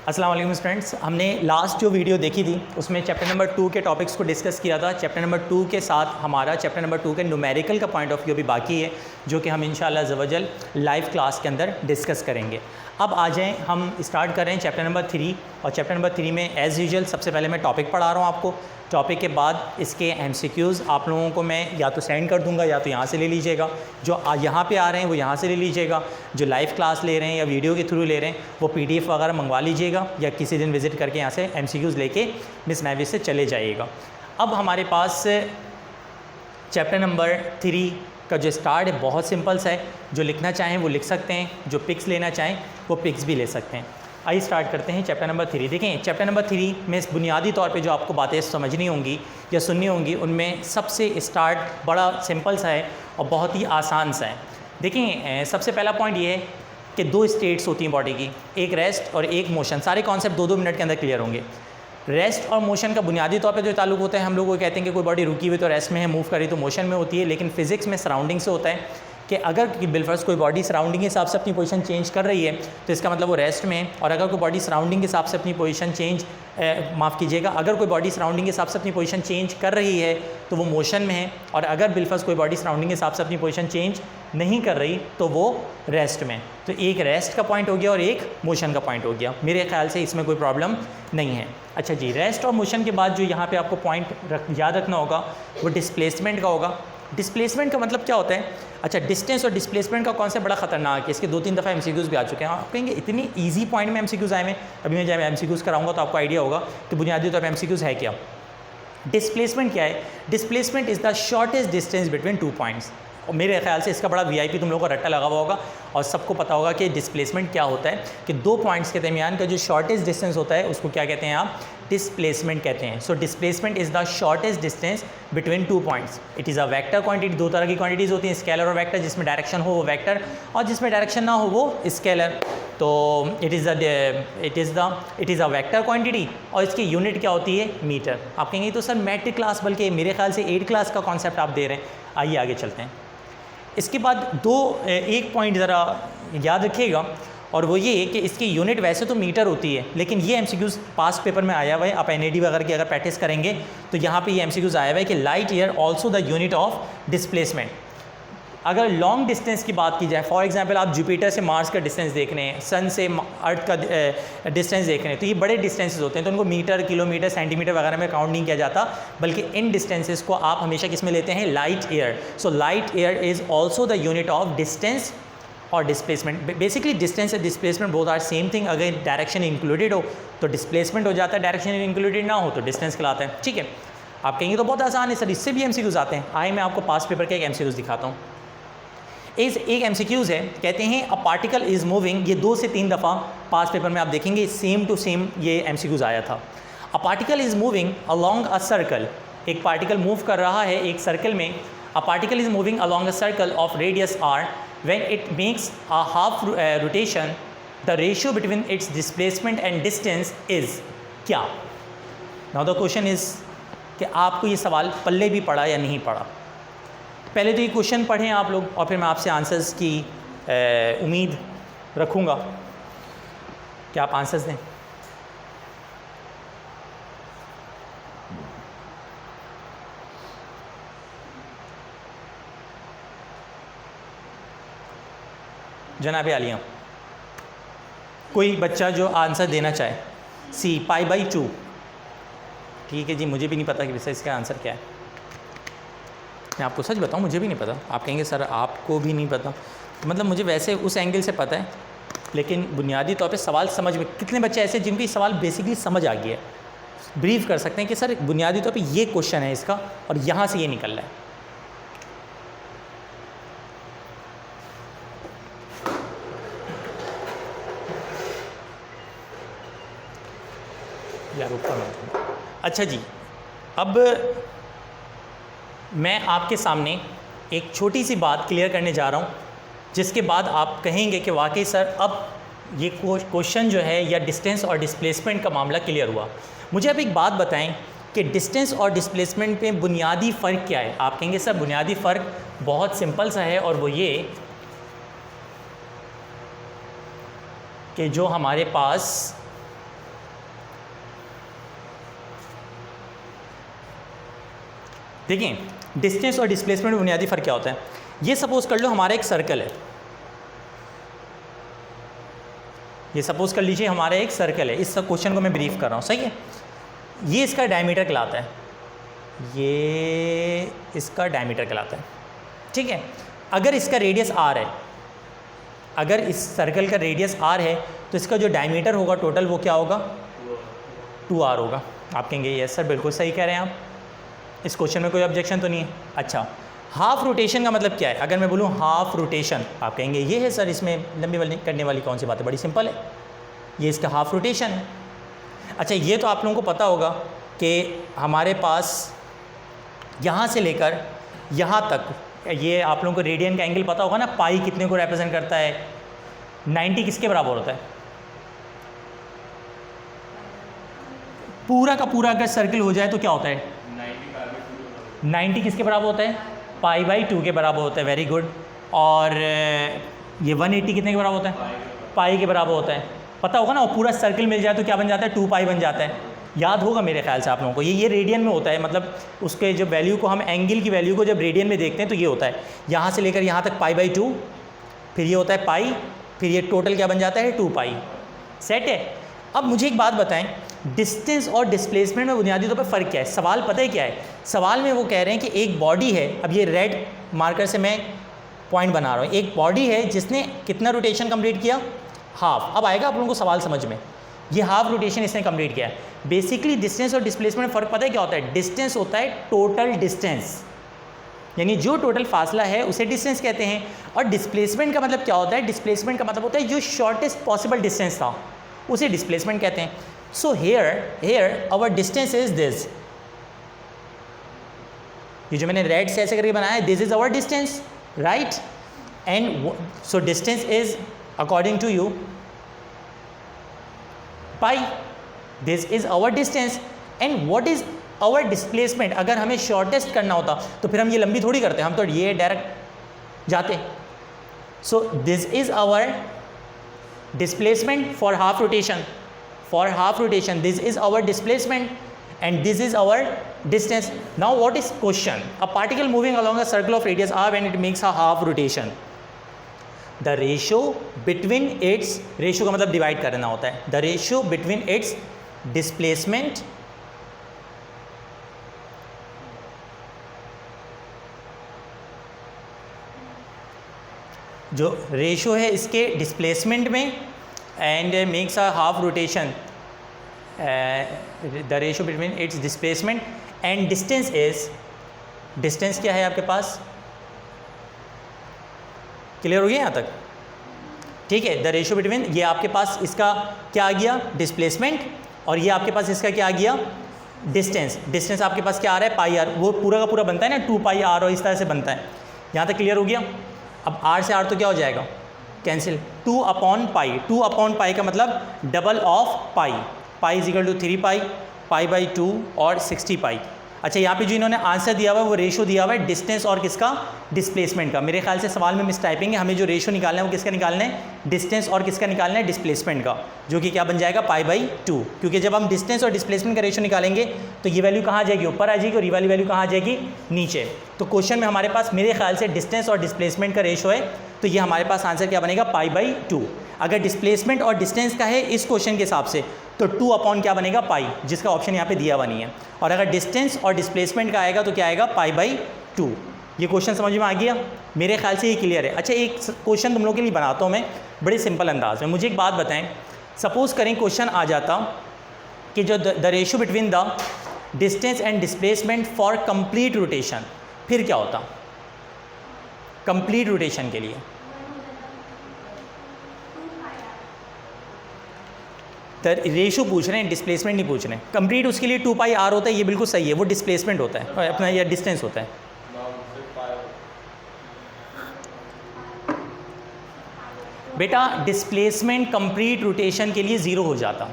अस्सलाम वालेकुम स्टूडेंट्स, हमने लास्ट जो वीडियो देखी थी उसमें चैप्टर नंबर 2 के टॉपिक्स को डिस्कस किया था। चैप्टर नंबर 2 के साथ हमारा चैप्टर नंबर 2 के न्यूमेरिकल का पॉइंट ऑफ व्यू भी बाकी है, जो कि हम इंशाअल्लाह ज़वजल लाइव क्लास के अंदर डिस्कस करेंगे। अब आ जाएँ, हम स्टार्ट कर रहे हैं चैप्टर नंबर 3। और चैप्टर नंबर 3 में एज़ यूजुअल सबसे पहले मैं टॉपिक पढ़ा रहा हूँ आपको। टॉपिक के बाद इसके MCQs आप लोगों को मैं या तो सेंड कर दूंगा या तो यहाँ से ले लीजिएगा। जो यहाँ पे आ रहे हैं वो यहाँ से ले लीजिएगा, जो लाइव क्लास ले रहे हैं या वीडियो के थ्रू ले रहे हैं वो PDF वगैरह मंगवा लीजिएगा, या किसी दिन विज़िट करके यहाँ से MCQs लेके मिस नाइवी से चले जाइएगा। अब हमारे पास चैप्टर नंबर 3 का जो स्टार्ट है बहुत सिंपल सा है। जो लिखना चाहें वो लिख सकते हैं, जो पिक्स लेना चाहें वो पिक्स भी ले सकते हैं। आइए स्टार्ट करते हैं चैप्टर नंबर 3। देखें, चैप्टर नंबर 3 में बुनियादी तौर पे जो आपको बातें समझनी होंगी या सुननी होंगी, उनमें सबसे स्टार्ट बड़ा सिंपल सा है और बहुत ही आसान सा है। देखें, सबसे पहला पॉइंट ये है कि 2 स्टेट्स होती हैं बॉडी की, एक रेस्ट और एक मोशन। सारे कॉन्सेप्ट 2-2 मिनट के अंदर क्लियर होंगे। रेस्ट और मोशन का बुनियादी तौर पे जो ताल्लुक होता है, हम लोग वो कहते हैं कि कोई बॉडी रुकी हुई तो रेस्ट में है, मूव करी तो मोशन में होती है। लेकिन फिज़िक्स में सराउंडिंग से होता है कि अगर बिलफर्स कोई बॉडी सराउंडिंग के हिसाब से अपनी पोजीशन चेंज कर रही है तो इसका मतलब वो रेस्ट में है। और अगर कोई बॉडी सराउंडिंग के हिसाब से अपनी पोजीशन अगर कोई बॉडी सराउंडिंग के हिसाब से अपनी पोजीशन चेंज कर रही है तो वो मोशन में है। और अगर बिलफर्स कोई बॉडी सराउंडिंग के हिसाब से अपनी पोजीशन चेंज नहीं कर रही तो वो रेस्ट में। तो एक रेस्ट का पॉइंट हो गया और एक मोशन का पॉइंट हो गया। मेरे ख्याल से इसमें कोई प्रॉब्लम नहीं है। अच्छा जी, रेस्ट और मोशन के बाद जो यहाँ पे आपको पॉइंट याद रखना होगा वो डिस्प्लेसमेंट का होगा। डिस्प्लेसमेंट का मतलब क्या होता है? अच्छा, डिस्टेंस और डिस्प्लेसमेंट का कॉन्सेप्ट बड़ा खतरनाक है। इसके 2-3 दफ़ा MCQs भी आ चुके हैं। आप कहेंगे इतनी ईजी पॉइंट में MCQs आए हैं। अभी मैं जब MCQs कराऊंगा तो आपको आइडिया होगा कि बुनियादी तौर पर MCQs है क्या। डिस्प्लेसमेंट क्या है? Displacement is the shortest distance between 2 points. और मेरे ख्याल से इसका बड़ा VIP तुम लोगों को रट्टा लगा हुआ होगा और सबको पता होगा कि डिस्प्लेसमेंट क्या होता है, कि 2 पॉइंट्स के दरमियान का जो शॉर्टेस्ट डिस्टेंस होता है उसको क्या कहते हैं आप? डिस्प्लेसमेंट कहते हैं। So displacement is the shortest distance between 2 points. It is a vector quantity. 2 तरह की क्वांटिटीज़ होती हैं, स्केलर और वेक्टर। जिसमें डायरेक्शन हो वो वेक्टर और जिसमें डायरेक्शन ना हो वो स्केलर। तो it is a vector quantity और इसकी यूनिट क्या होती है? मीटर। आप कहेंगे तो सर मैट्रिक क्लास, बल्कि मेरे ख्याल से 8 क्लास का कॉन्सेप्ट आप दे रहे हैं। आइए आगे चलते हैं। इसके बाद एक पॉइंट ज़रा याद रखिएगा, और वो ये कि इसकी यूनिट वैसे तो मीटर होती है, लेकिन ये MCQs पास्ट पेपर में आया हुआ है। आप NAD वगैरह की अगर प्रैक्टिस करेंगे तो यहाँ पे ये MCQs आया हुआ है कि light year also the unit of displacement. अगर लॉन्ग डिस्टेंस की बात की जाए, फॉर एग्जांपल आप जुपिटर से मार्स का डिस्टेंस देख रहे हैं, सन से अर्थ का डिस्टेंस देख रहे हैं, तो ये बड़े डिस्टेंसेस होते हैं, तो उनको मीटर, किलोमीटर, सेंटीमीटर वगैरह में काउंट नहीं किया जाता, बल्कि इन डिस्टेंसेस को आप हमेशा किस में लेते हैं? Light year. So light year is also the unit of distance और डिस्प्लेसमेंट। बेसिकली डिस्टेंस और displacement both are same thing. अगर डायरेक्शन इंक्लूडेड हो तो डिस्प्लेसमेंट हो जाता है, डायरेक्शन इंक्लूडेड ना हो तो डिस्टेंस कहलाता है। ठीक है, आप कहेंगे तो बहुत आसान है सर, इससे भी MCQs आते हैं। आए मैं आपको पास्ट पेपर के एक MCQs दिखाता हूँ। एक MCQs है, कहते हैं अ पार्टिकल इज़ मूविंग। ये 2 से 3 दफ़ा पास्ट पेपर में आप देखेंगे सेम टू सेम ये MCQs आया था। A particle is moving along a circle. एक पार्टिकल मूव कर रहा है एक सर्कल में। A particle is moving along a circle of radius r when it makes a half rotation, the ratio between its displacement and distance is क्या? Now the question is कि आपको ये सवाल पल्ले भी पड़ा या नहीं पड़ा। पहले तो ये क्वेश्चन पढ़ें आप लोग और फिर मैं आपसे आंसर्स की उम्मीद रखूँगा कि आप आंसर्स दें। जनाब आलिया, कोई बच्चा जो आंसर देना चाहे? C π/2। ठीक है जी, मुझे भी नहीं पता कि वैसे इसका आंसर क्या है। मैं आपको सच बताऊं, मुझे भी नहीं पता। आप कहेंगे सर आपको भी नहीं पता, मतलब मुझे वैसे उस एंगल से पता है, लेकिन बुनियादी तौर पे सवाल समझ में। कितने बच्चे ऐसे जिनको ये सवाल बेसिकली समझ आ गया है, ब्रीफ कर सकते हैं कि सर बुनियादी तौर पे ये क्वेश्चन है इसका और यहाँ से ये निकल रहा है। यार ऊपर। अच्छा जी, अब मैं आपके सामने एक छोटी सी बात क्लियर करने जा रहा हूँ, जिसके बाद आप कहेंगे कि वाकई सर अब ये क्वेश्चन जो है या डिस्टेंस और डिस्प्लेसमेंट का मामला क्लियर हुआ। मुझे अब एक बात बताएं कि डिस्टेंस और डिस्प्लेसमेंट में बुनियादी फ़र्क क्या है? आप कहेंगे सर बुनियादी फ़र्क बहुत सिंपल सा है, और वो ये कि जो हमारे पास देखिए डिस्टेंस और डिस्प्लेसमेंट में बुनियादी फ़र्क क्या होता है। ये सपोज़ कर लो हमारा एक सर्कल है, ये सपोज़ कर लीजिए हमारा एक सर्कल है, इस क्वेश्चन को मैं ब्रीफ कर रहा हूँ, सही है। ये इसका डायमीटर कहलाता है, ये इसका डायमीटर कहलाता है, ठीक है। अगर इसका रेडियस आर है, अगर इस सर्कल का रेडियस आर है तो इसका जो डायमीटर होगा टोटल वो क्या होगा, 2r होगा। आप कहेंगे यस सर बिल्कुल सही कह रहे हैं आप, इस क्वेश्चन में कोई ऑब्जेक्शन तो नहीं है। अच्छा, हाफ रोटेशन का मतलब क्या है? अगर मैं बोलूँ हाफ रोटेशन, आप कहेंगे ये है सर, इसमें लंबी वाली करने वाली कौन सी बात है, बड़ी सिंपल है, ये इसका हाफ रोटेशन है। अच्छा, ये तो आप लोगों को पता होगा कि हमारे पास यहाँ से लेकर यहाँ तक, ये आप लोगों को रेडियन का एंगल पता होगा ना, पाई कितने को रिप्रेजेंट करता है, 90 किसके बराबर होता है? पूरा का पूरा अगर सर्कल हो जाए तो क्या होता है, 90 किसके बराबर होता है, π/2 के बराबर होता है। Very good. और ये 180 कितने के बराबर होता है, पाई के बराबर होता है, पता होगा ना। और पूरा सर्कल मिल जाए तो क्या बन जाता है, 2π बन जाता है, याद होगा मेरे ख्याल से आप लोगों को। ये रेडियन में होता है, मतलब उसके जो वैल्यू को हम एंगल की वैल्यू को जब रेडियन में देखते हैं तो ये होता है, यहाँ से लेकर यहाँ तक π/2, फिर ये होता है पाई, फिर ये टोटल क्या बन जाता है, 2π। सेट है। अब मुझे एक बात बताएं, डिस्टेंस और डिस्प्लेसमेंट में बुनियादी तौर पर फ़र्क क्या है? सवाल पता है क्या है? सवाल में वो कह रहे हैं कि एक बॉडी है, अब ये रेड मार्कर से मैं पॉइंट बना रहा हूँ, एक बॉडी है जिसने कितना रोटेशन कंप्लीट किया, हाफ। अब आएगा आप लोगों को सवाल समझ में, ये हाफ रोटेशन इसने कंप्लीट किया है। बेसिकली डिस्टेंस और डिस्प्लेसमेंट में फ़र्क पता है क्या होता है? डिस्टेंस होता है टोटल डिस्टेंस, यानी जो टोटल फासला है उसे डिस्टेंस कहते हैं। और डिस्प्लेसमेंट का मतलब क्या होता है? डिस्प्लेसमेंट का मतलब होता है जो शॉर्टेस्ट पॉसिबल डिस्टेंस था उसे डिस्प्लेसमेंट कहते हैं। So here our distance is this, ये जो मैंने रेड से ऐसे करके बनाया है, this is our distance, right. And so distance is according to you pi, this is our distance. And what is our displacement? अगर हमें शॉर्टेस्ट करना होता तो फिर हम ये लंबी थोड़ी करते, हम तो ये डायरेक्ट जाते। So this is our displacement for half rotation, for half rotation this is our displacement and this is our distance. Now what is question? A particle moving along a circle of radius r when it makes a half rotation, the ratio between its, ratio का मतलब divide करना होता है, the ratio between its displacement जो ratio है इसके displacement में and makes a half rotation, the ratio between its displacement and distance is, distance क्या है आपके पास, क्लियर हो गया यहाँ तक? ठीक है। द रेशो बिटवीन, ये आपके पास इसका क्या आ गया, डिस्प्लेसमेंट, और ये आपके पास इसका क्या आ गया, डिस्टेंस। डिस्टेंस आपके पास क्या आ रहा है, πr, वो पूरा का पूरा बनता है ना 2πr, और इस तरह से बनता है। यहाँ तक क्लियर हो गया? अब r से r तो क्या हो जाएगा, कैंसिल, 2/π। 2/π का मतलब double of pi, pi is equal to 3π, π/2 और 60π। अच्छा, यहाँ पे जो इन्होंने आंसर दिया हुआ है वो रेशो दिया हुआ है डिस्टेंस और किसका, डिस्प्लेसमेंट का। मेरे ख्याल से सवाल में मिस टाइपिंग है, हमें जो रेशो निकालना है वो किसका निकालना है, डिस्टेंस और किसका निकालना है, डिस्प्लेसमेंट का, जो कि क्या बन जाएगा, π/2। क्योंकि जब हम डिस्टेंस और डिस्प्लेसमेंट का रेशो निकालेंगे तो ये वैल्यू कहाँ आ जाएगी, ऊपर आ जाएगी, और ये वाली वैल्यू कहाँ आ जाएगी, नीचे। तो क्वेश्चन में हमारे पास मेरे ख्याल से डिस्टेंस और डिस्प्लेसमेंट का रेशो है, तो ये हमारे पास आंसर क्या बनेगा, π/2। अगर डिस्प्लेसमेंट और डिस्टेंस का है इस क्वेश्चन के हिसाब से तो 2 क्या बनेगा, पाई, जिसका ऑप्शन यहाँ पे दिया हुआ नहीं है। और अगर डिस्टेंस और डिस्प्लेसमेंट का आएगा तो क्या आएगा, π/2। ये क्वेश्चन समझ में आ गया? मेरे ख्याल से ये क्लियर है। अच्छा, एक क्वेश्चन तुम लोग के लिए बनाता हूँ मैं बड़े सिंपल अंदाज में। मुझे एक बात बताएं, सपोज़ करें क्वेश्चन आ जाता कि जो the ratio between the distance and displacement for complete rotation, फिर क्या होता कंप्लीट रोटेशन के लिए? तो रेशो पूछ रहे हैं, डिस्प्लेसमेंट नहीं पूछ रहे हैं। कंप्लीट उसके लिए 2πr होता है, ये बिल्कुल सही है, वो डिस्प्लेसमेंट होता है अपना, या डिस्टेंस होता है। बेटा डिस्प्लेसमेंट कंप्लीट रोटेशन के लिए 0 हो जाता।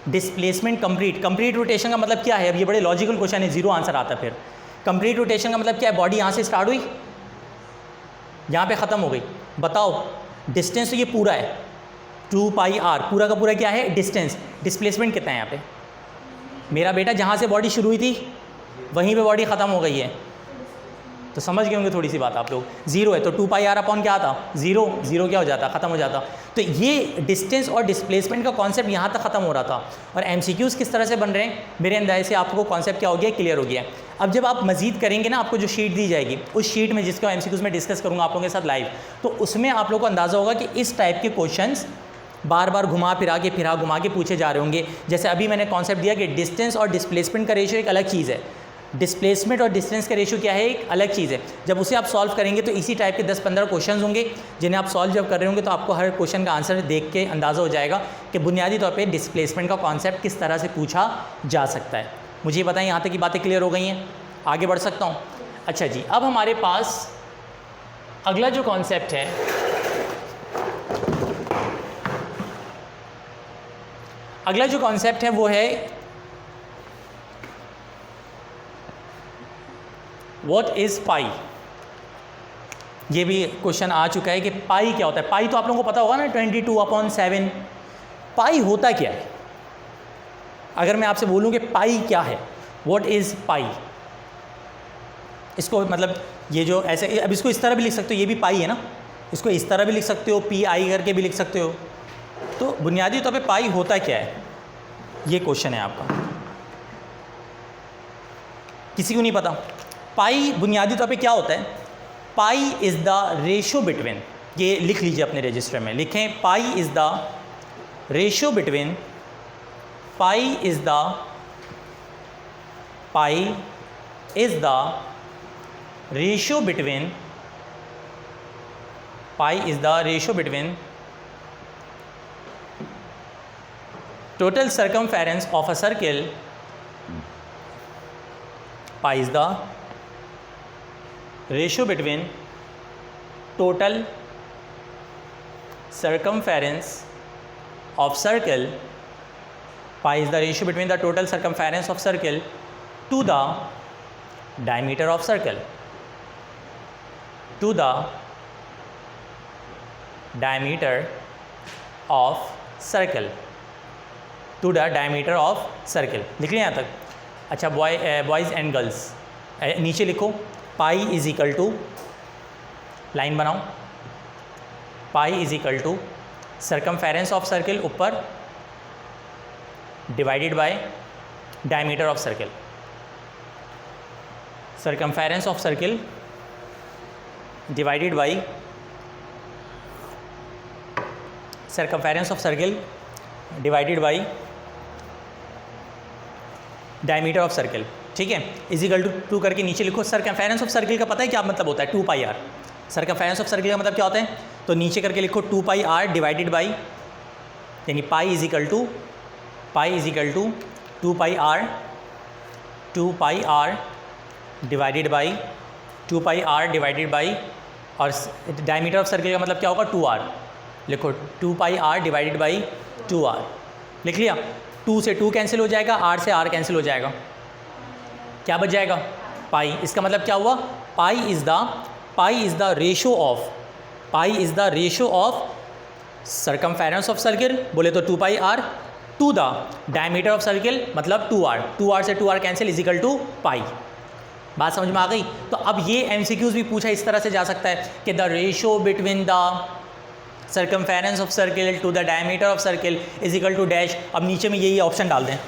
डिस्प्लेसमेंट कंप्लीट रोटेशन का मतलब क्या है? अब ये बड़े लॉजिकल क्वेश्चन है, 0 आंसर आता। फिर कंप्लीट रोटेशन का मतलब क्या है? बॉडी यहाँ से स्टार्ट हुई, यहाँ पे ख़त्म हो गई। बताओ, डिस्टेंस तो ये पूरा है 2πr, पूरा का पूरा क्या है, डिस्टेंस। डिस्प्लेसमेंट कितना है यहाँ पे? मेरा बेटा जहाँ से बॉडी शुरू हुई थी वहीं पे बॉडी ख़त्म हो गई है। तो समझ गए होंगे थोड़ी सी बात आप लोग। जीरो है तो 2 पाई आर अपॉन क्या आता, जीरो, जीरो क्या हो जाता, ख़त्म हो जाता। तो ये डिस्टेंस और डिस्प्लेसमेंट का कॉन्सेप्ट यहाँ तक ख़त्म हो रहा था। और एमसीक्यूज़ किस तरह से बन रहे हैं, मेरे अंदाजे से आपको कॉन्सेप्ट क्या हो गया, क्लियर हो गया। अब जब आप मजीद करेंगे ना, आपको जो शीट दी जाएगी उस शीट में जिसका एमसीक्यूज़ में डिस्कस करूँगा आप लोगों के साथ लाइव, तो उसमें आप लोगों को अंदाज़ा होगा कि इस टाइप के क्वेश्चंस बार बार घुमा के पूछे जा रहे होंगे। जैसे अभी मैंने कॉन्सेप्ट दिया कि डिस्टेंस और डिस्प्लेसमेंट का रेशियो एक अलग चीज़ है, डिस्प्लेसमेंट और डिस्टेंस का रेशियो क्या है, एक अलग चीज़ है। जब उसे आप सॉल्व करेंगे तो इसी टाइप के 10-15 क्वेश्चंस होंगे जिन्हें आप सॉल्व जब कर रहे होंगे तो आपको हर क्वेश्चन का आंसर देख के अंदाज़ा हो जाएगा कि बुनियादी तौर पे डिस्प्लेसमेंट का कॉन्सेप्ट किस तरह से पूछा जा सकता है। मुझे ये बताएं, यहाँ तक की बातें क्लियर हो गई हैं, आगे बढ़ सकता हूँ। अच्छा जी, अब हमारे पास अगला जो कॉन्सेप्ट है, अगला जो कॉन्सेप्ट है वो है व्हाट इज़ पाई। ये भी क्वेश्चन आ चुका है कि पाई क्या होता है। पाई तो आप लोगों को पता होगा ना, 22/7। पाई होता क्या है? अगर मैं आपसे बोलूं कि पाई क्या है, व्हाट इज़ पाई, इसको मतलब ये जो ऐसे, अब इसको इस तरह भी लिख सकते हो, ये भी पाई है ना, इसको इस तरह भी लिख सकते हो, PI करके भी लिख सकते हो। तो बुनियादी तौर पे पाई होता क्या है, ये क्वेश्चन है आपका। किसी को नहीं पता पाई बुनियादी तौर पे क्या होता है? Pi is the ratio between, ये लिख लीजिए अपने रजिस्टर में, लिखें pi is the ratio between, pi is the ratio between, pi is the ratio between total circumference of a circle, pi is the ratio between total circumference of circle, pi is the ratio between the total circumference of circle to the diameter of circle, to the diameter of circle, to the diameter of circle. लिख लिया यहाँ तक? अच्छा, boys and girls नीचे लिखो, pi is equal to, line बनाओ, pi is equal to circumference of circle ऊपर divided by diameter of circle, circumference of circle divided by circumference of circle divided by diameter of circle. ठीक है, is equal to करके नीचे लिखो। Circumference of circle का पता है क्या मतलब होता है? 2 pi are. Circumference of circle का मतलब क्या होता है? तो नीचे करके लिखो 2 पाई आर डिवाइडेड बाई, यानी pi is equal to 2 pi r, 2 pi r divided by 2 pi r divided by, और डायमीटर ऑफ सर्कल का मतलब क्या होगा? 2 आर। लिखो 2 pi r divided by 2 r. लिख लिया? 2 से 2 कैंसिल हो जाएगा, R से R कैंसिल हो जाएगा, क्या बच जाएगा? पाई। इसका मतलब क्या हुआ? Pi is the ratio of, pi is the ratio of circumference of circle, बोले तो 2 pi R, to the diameter of circle मतलब 2R, 2R से 2R cancel is equal to pi. बात समझ में आ गई? तो अब ये MCQs भी पूछा इस तरह से जा सकता है कि the ratio between the circumference of circle to the diameter of circle is equal to dash. अब नीचे में यही ऑप्शन डाल दें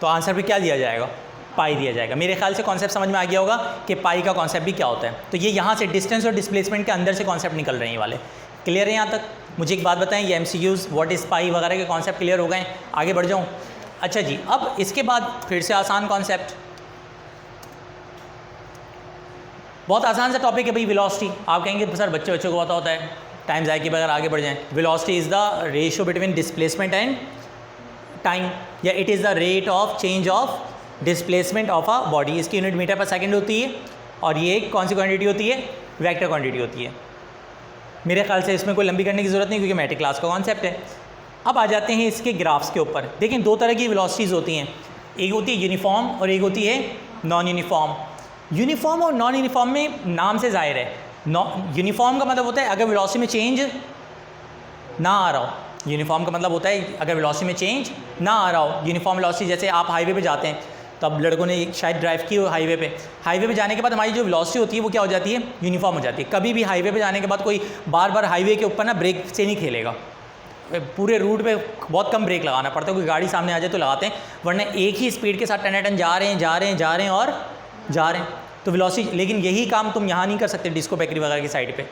तो आंसर पे क्या दिया जाएगा? पाई दिया जाएगा। मेरे ख्याल से कॉन्सेप्ट समझ में आ गया होगा कि पाई का कॉन्सेप्ट भी क्या होता है। तो ये यहाँ से डिस्टेंस और डिस्प्लेसमेंट के अंदर से कॉन्सेप्ट निकल रहे हैं वाले। क्लियर है यहाँ तक? मुझे एक बात बताएं, ये MCQs व्हाट इज़ पाई वगैरह के कॉन्सेप्ट क्लियर हो गए? आगे बढ़ जाऊँ? अच्छा जी, अब इसके बाद फिर से आसान कॉन्सेप्ट, बहुत आसान सा टॉपिक है भाई, वेलोसिटी। आप कहेंगे सर बच्चों को पता होता है, टाइम जाए के बगैर आगे बढ़ जाएं। Velocity is the ratio between displacement and time, या it is the rate of change of displacement of a body. इसकी यूनिट मीटर पर सेकंड होती है और ये कौन सी क्वांटिटी होती है? वेक्टर क्वांटिटी होती है। मेरे ख्याल से इसमें कोई लंबी करने की ज़रूरत नहीं क्योंकि मैट्रिक क्लास का कॉन्सेप्ट है। अब आ जाते हैं इसके ग्राफ्स के ऊपर। देखें, दो तरह की वेलोसिटीज़ होती हैं, एक होती है यूनिफॉर्म और एक होती है नॉन यूनिफॉर्म। यूनिफॉर्म और नॉन यूनिफॉर्म में नाम से ज़ाहिर है, यूनिफॉर्म का मतलब होता है अगर वेलोसिटी में चेंज ना आ रहा हो। यूनिफॉर्म का मतलब होता है अगर वेलोसिटी में चेंज ना आ रहा हो। यूनिफॉर्म वेलोसिटी, जैसे आप हाईवे पे जाते हैं तो अब लड़कों ने शायद ड्राइव की हो हाईवे पे जाने के बाद हमारी जो वेलोसिटी होती है वो क्या हो जाती है, यूनिफॉर्म हो जाती है। कभी भी हाईवे पे जाने के बाद कोई बार बार हाईवे के ऊपर ना ब्रेक से नहीं खेलेगा, पूरे रूट पे बहुत कम ब्रेक लगाना पड़ता है, कोई गाड़ी सामने आ जाए तो लगाते हैं, वरना एक ही स्पीड के साथ टन जा रहे हैं। तो वेलोसिटी, लेकिन यही काम तुम यहाँ नहीं कर सकते डिस्को बेकरी वगैरह की साइड पे।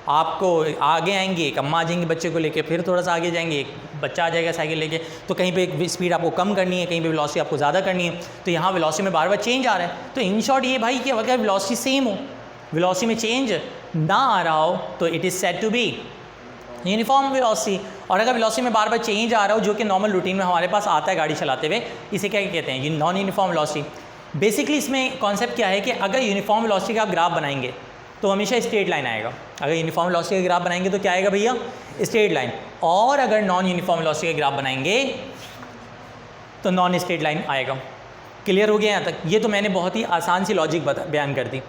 आपको आगे आएंगे, एक अम्मा आ जाएंगे बच्चे को लेके, फिर थोड़ा सा आगे जाएंगे, एक बच्चा आ जाएगा साइकिल लेके, तो कहीं पे स्पीड आपको कम करनी है, कहीं पे वेलोसिटी आपको ज़्यादा करनी है। तो यहाँ वेलोसिटी में बार बार चेंज आ रहा है। तो इन शॉर्ट ये भाई कि अगर वेलोसिटी सेम हो, वेलोसिटी में चेंज ना आ रहा हो, तो it is said to be uniform velocity. और अगर वेलोसिटी में बार बार चेंज आ रहा हो, जो कि नॉर्मल रूटीन में हमारे पास आता है गाड़ी चलाते हुए, इसे क्या कहते हैं, नॉन यूनिफॉर्म वेलोसिटी। बेसिकली इसमें कॉन्सेप्ट क्या है कि अगर यूनिफॉर्म वेलोसिटी का आप ग्राफ बनाएंगे तो हमेशा स्ट्रेट लाइन आएगा। अगर यूनिफॉर्म वेलोसिटी का ग्राफ बनाएंगे तो क्या आएगा भैया, स्ट्रेट लाइन। और अगर नॉन यूनिफॉर्म वेलोसिटी का ग्राफ बनाएंगे तो नॉन स्ट्रेट लाइन आएगा। क्लियर हो गया यहाँ तक? ये तो मैंने बहुत ही आसान सी लॉजिक बयान कर दी,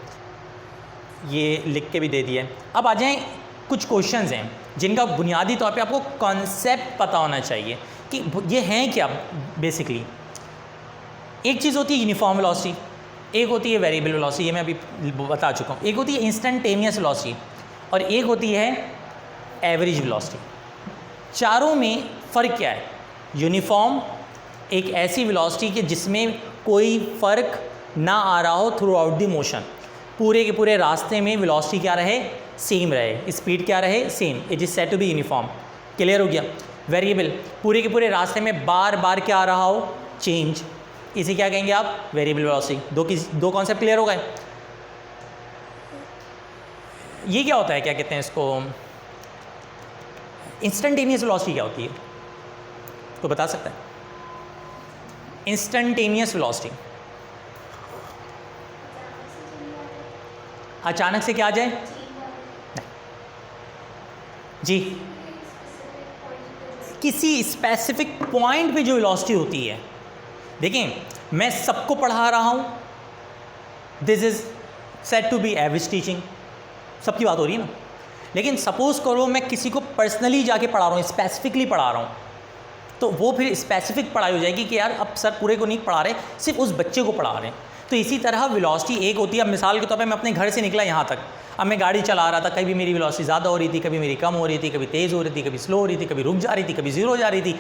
ये लिख के भी दे दिया है। अब आ जाएँ, कुछ क्वेश्चंस हैं जिनका बुनियादी तौर पे आपको कॉन्सेप्ट पता होना चाहिए कि ये हैं क्या। बेसिकली एक चीज़ होती है यूनिफॉर्म वेलोसिटी, एक होती है वेरिएबल वेलोसिटी, ये मैं अभी बता चुका हूँ। एक होती है इंस्टेंटेनियस वेलोसिटी और एक होती है एवरेज वेलोसिटी। चारों में फ़र्क क्या है? यूनिफॉर्म एक ऐसी वेलोसिटी कि जिसमें कोई फ़र्क ना आ रहा हो थ्रू आउट द मोशन, पूरे के पूरे रास्ते में वेलोसिटी क्या रहे, सेम रहे, स्पीड क्या रहे, same, it is said to be uniform. Clear हो गया? वेरिएबल, पूरे के पूरे रास्ते में बार बार क्या आ रहा हो, चेंज, इसे क्या कहेंगे आप, वेरिएबल वेलोसिटी। दो कॉन्सेप्ट क्लियर हो गए। ये क्या होता है, क्या कहते हैं इसको, इंस्टेंटेनियस वेलोसिटी क्या होती है, तो बता सकता है? इंस्टेंटेनियस वेलोसिटी अचानक से क्या आ जाए जी, किसी स्पेसिफिक पॉइंट पे जो वेलोसिटी होती है। देखें, मैं सबको पढ़ा रहा हूँ, this is said to be average teaching, सबकी बात हो रही है ना। लेकिन सपोज़ करो मैं किसी को पर्सनली जाके पढ़ा रहा हूँ, स्पेसिफिकली पढ़ा रहा हूँ, तो वो फिर स्पेसिफिक पढ़ाई हो जाएगी कि यार अब सर पूरे को नहीं पढ़ा रहे, सिर्फ उस बच्चे को पढ़ा रहे हैं। तो इसी तरह वेलोसिटी एक होती है। अब मिसाल के तौर पे मैं अपने घर से निकला यहाँ तक, अब मैं गाड़ी चला रहा था, कभी मेरी वेलोसिटी ज़्यादा हो रही थी, कभी मेरी कम हो रही थी, कभी तेज़ हो रही थी, कभी स्लो हो रही थी, कभी रुक जा रही थी, कभी ज़ीरो हो जा रही थी।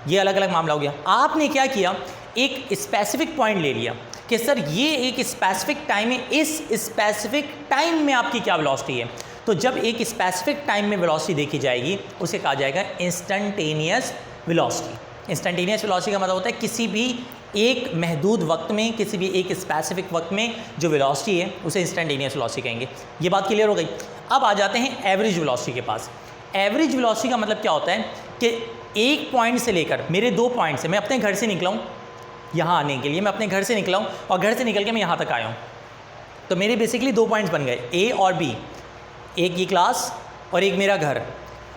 ये अलग अलग मामला हो गया। आपने क्या किया, एक स्पेसिफिक पॉइंट ले लिया कि सर ये एक स्पेसिफिक टाइम है, इस स्पेसिफिक टाइम में आपकी क्या वेलोसिटी है। तो जब एक स्पेसिफिक टाइम में वेलोसिटी देखी जाएगी उसे कहा जाएगा इंस्टेंटेनियस वेलोसिटी। इंस्टेंटेनियस वेलोसिटी का मतलब होता है किसी भी एक महदूद वक्त में, किसी भी एक स्पेसिफिक वक्त में जो वेलोसिटी है उसे इंस्टेंटेनियस वेलोसिटी कहेंगे। ये बात क्लियर हो गई। अब आ जाते हैं एवरेज वेलोसिटी के पास। एवरेज वेलोसिटी का मतलब क्या होता है कि एक पॉइंट से लेकर, मेरे 2 पॉइंट से, मैं अपने घर से निकला हूँ यहाँ आने के लिए, मैं अपने घर से निकला हूँ और घर से निकल के मैं यहाँ तक आया हूँ, तो मेरे बेसिकली 2 पॉइंट्स बन गए, ए और बी, एक ये क्लास और एक मेरा घर।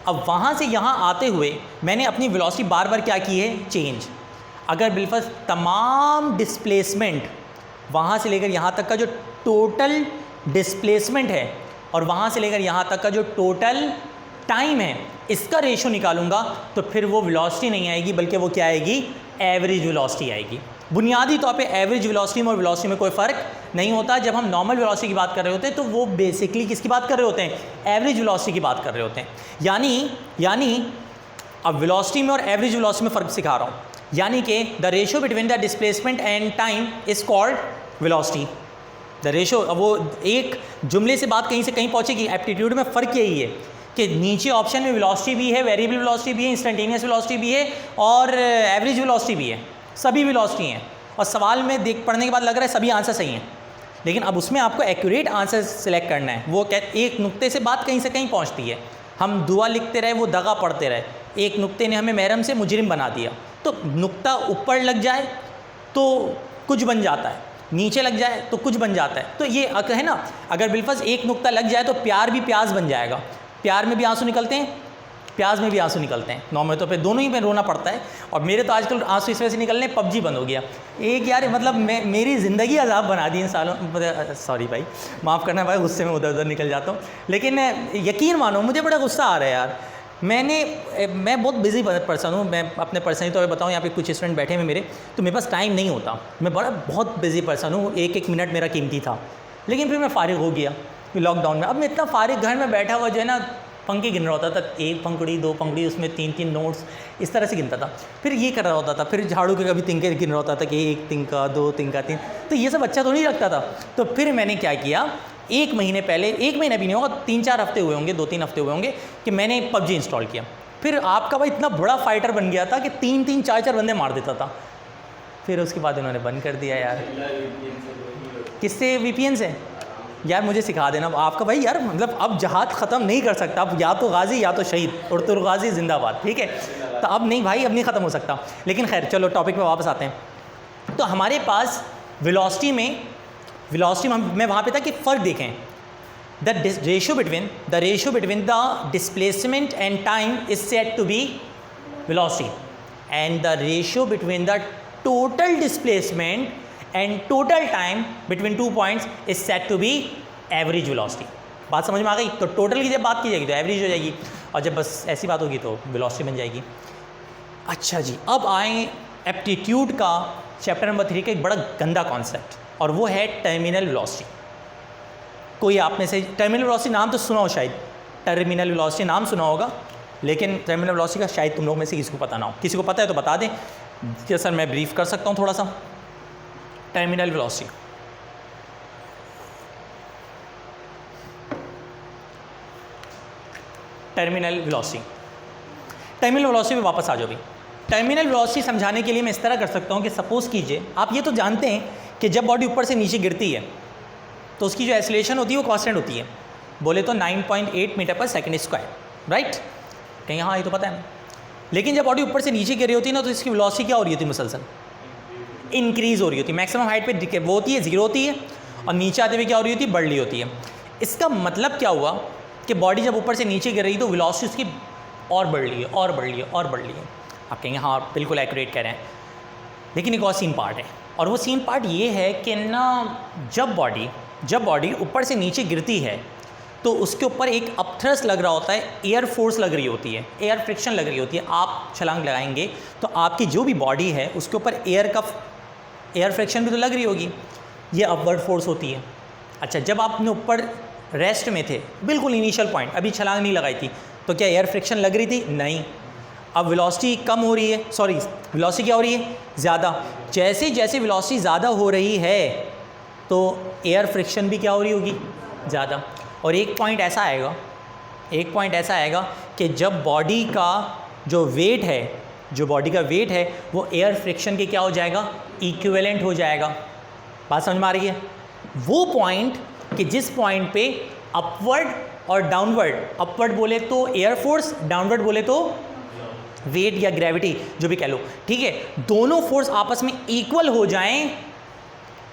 अब वहाँ से यहाँ आते हुए मैंने अपनी वेलोसिटी बार बार क्या की है, चेंज। अगर बिल्कुल तमाम डिस्प्लेसमेंट वहाँ से लेकर यहाँ तक का जो टोटल डिस्प्लेसमेंट है और वहाँ से लेकर यहाँ तक का जो टोटल टाइम है, इसका रेशो निकालूंगा, तो फिर वो वेलोसिटी नहीं आएगी, बल्कि वो क्या आएगी, एवरेज वेलोसिटी आएगी। बुनियादी तौर पे एवरेज वेलोसिटी में और वेलोसिटी में कोई फ़र्क नहीं होता। जब हम नॉर्मल वेलोसिटी की बात कर रहे होते हैं तो वो बेसिकली किसकी बात कर रहे होते हैं, एवरेज वेलोसिटी की बात कर रहे होते हैं। यानी अब वेलोसिटी में और एवरेज वेलोसिटी में फ़र्क सिखा रहा हूँ। यानी कि the ratio between the displacement and time is called velocity. The ratio, अब वो एक जुमले से बात कहीं से कहीं पहुँचेगी। एप्टीट्यूड में फ़र्क यही है कि नीचे ऑप्शन में वेलोसिटी भी है, वेरिएबल वेलोसिटी भी है, इंस्टेंटेनियस वेलोसिटी भी है और एवरेज वेलोसिटी भी है, सभी वेलोसिटी हैं। और सवाल में पढ़ने के बाद लग रहा है सभी आंसर सही हैं, लेकिन अब उसमें आपको एक्यूरेट आंसर सेलेक्ट करना है। वो एक नुक्ते से बात कहीं से कहीं पहुंचती है। हम दुआ लिखते रहे, वो दगा पढ़ते रहे, एक नुक्ते ने हमें महरम से मुजरिम बना दिया। तो नुक्ता ऊपर लग जाए तो कुछ बन जाता है, नीचे लग जाए तो कुछ बन जाता है। तो ये है ना, अगर बिल्कुल एक नुक्ता लग जाए तो प्यार भी प्याज बन जाएगा। प्यार में भी आंसू निकलते हैं, प्याज में भी आंसू निकलते हैं। नॉर्मल तौर पे दोनों ही में रोना पड़ता है। और मेरे तो आजकल आंसू इस वजह से निकलने, पबजी बंद हो गया एक, यार मतलब मेरी ज़िंदगी अजाब बना दी इन सालों। सॉरी भाई, माफ़ करना भाई, गुस्से में उधर उधर निकल जाता हूँ। लेकिन यकीन मानो मुझे बड़ा गुस्सा आ रहा है यार। मैं बहुत बिजी पर्सन हूँ। मैं अपने पर्सनली तौर पर बताऊँ, यहाँ पे कुछ स्टूडेंट बैठे हैं मेरे, तो मेरे पास टाइम नहीं होता। मैं बहुत बिजी पर्सन हूँ, एक मिनट मेरा कीमती था। लेकिन फिर मैं फ़ारिग हो गया लॉकडाउन में। अब मैं इतना फ़ारिग घर में बैठा हुआ जो है ना, पंखे गिन रहा होता था, 1 पंखुड़ी 2 पंखुड़ी, उसमें 3-3 नोट्स, इस तरह से गिनता था। फिर ये कर रहा होता था, फिर झाड़ू के कभी तिनके गिन रहा होता था कि 1 तिनका 2 तिनका 3। तो ये सब अच्छा तो नहीं लगता था। तो फिर मैंने क्या किया, 1 महीने पहले, 1 महीना भी नहीं होगा, 3-4 हफ्ते हुए होंगे, 2-3 हफ्ते हुए होंगे कि मैंने PUBG इंस्टॉल किया। फिर आपका भाई इतना बड़ा फाइटर बन गया था कि 3-3 4-4 बंदे मार देता था। फिर उसके बाद उन्होंने बंद कर दिया यार। किससे? VPN से। यार मुझे सिखा देना आपका भाई यार, मतलब अब जहाद ख़त्म नहीं कर सकता, अब या तो गाजी या तो शहीद, और तो गाजी जिंदाबाद, ठीक है। तो अब नहीं भाई, अब नहीं ख़त्म हो सकता। लेकिन खैर चलो टॉपिक पे वापस आते हैं। तो हमारे पास वेलोसिटी में मैं वहाँ पे था कि फ़र्क देखें, the ratio between the displacement and time is set to be velocity, and the ratio between the total displacement and total time between 2 points is set to be average velocity. बात समझ में आ गई? तो टोटल की जब बात की जाएगी तो एवरेज हो जाएगी, और जब बस ऐसी बात होगी तो वेलोसिटी बन जाएगी। अच्छा जी, अब आए एप्टीट्यूड का चैप्टर नंबर 3 का एक बड़ा गंदा कॉन्सेप्ट, और वो है टर्मिनल वेलोसिटी। कोई आप में से टर्मिनल वेलोसिटी नाम तो सुना हो शायद, टर्मिनल वेलोसिटी नाम सुना होगा, लेकिन टर्मिनल वेलोसिटी का शायद तुम लोग में से किसी को पता ना हो। किसी को पता है तो बता दें कि सर मैं ब्रीफ कर सकता हूँ थोड़ा सा। टर्मिनल वेलोसिटी, टर्मिनल वेलोसिटी पे वापस आ जाओ भी। टर्मिनल वेलोसिटी समझाने के लिए मैं इस तरह कर सकता हूँ कि सपोज़ कीजिए आप ये तो जानते हैं कि जब बॉडी ऊपर से नीचे गिरती है तो उसकी जो एक्सीलरेशन होती है वो कांस्टेंट होती है, बोले तो 9.8 मीटर पर सेकंड स्क्वायर, राइट? कहीं हाँ, ये तो पता है। लेकिन जब बॉडी ऊपर से नीचे गिर रही होती है ना, तो इसकी वेलोसिटी क्या हो रही होती है? मुसलसल इंक्रीज़ हो रही होती है। मैक्सिमम हाइट पे वो होती है 0 होती है, और नीचे आते हुए क्या हो रही होती है? बढ़ रही होती है। इसका मतलब क्या हुआ कि बॉडी जब ऊपर से नीचे गिर रही तो वेलोसिटी उसकी और बढ़ रही है और बढ़ रही है और बढ़ रही है। आप कहेंगे हाँ बिल्कुल एक्यूरेट कह रहे हैं, लेकिन एक और सीन पार्ट है, और वो सीन पार्ट ये है कि ना, जब बॉडी ऊपर से नीचे गिरती है तो उसके ऊपर एक अपथ्रस्ट लग रहा होता है, एयर फोर्स लग रही होती है, एयर फ्रिक्शन लग रही होती है। आप छलांग लगाएंगे तो आपकी जो भी बॉडी है उसके ऊपर एयर फ्रिक्शन भी तो लग रही होगी, ये अपवर्ड फोर्स होती है। अच्छा, जब आपने ऊपर रेस्ट में थे, बिल्कुल इनिशियल पॉइंट, अभी छलांग नहीं लगाई थी, तो क्या एयर फ्रिक्शन लग रही थी? नहीं। अब वेलोसिटी कम हो रही है, सॉरी वेलोसिटी क्या हो रही है? ज़्यादा। जैसे जैसे वेलोसिटी ज़्यादा हो रही है तो एयर फ्रिक्शन भी क्या हो रही होगी? ज़्यादा। और एक पॉइंट ऐसा आएगा कि जब बॉडी का जो वेट है वो एयर फ्रिक्शन के क्या हो जाएगा? इक्विवेलेंट हो जाएगा। बात समझ में आ रही है? वो पॉइंट कि जिस पॉइंट पे अपवर्ड और डाउनवर्ड, अपवर्ड बोले तो एयर फोर्स, डाउनवर्ड बोले तो वेट या ग्रेविटी, जो भी कह लो, ठीक है, दोनों फोर्स आपस में इक्वल हो जाएं,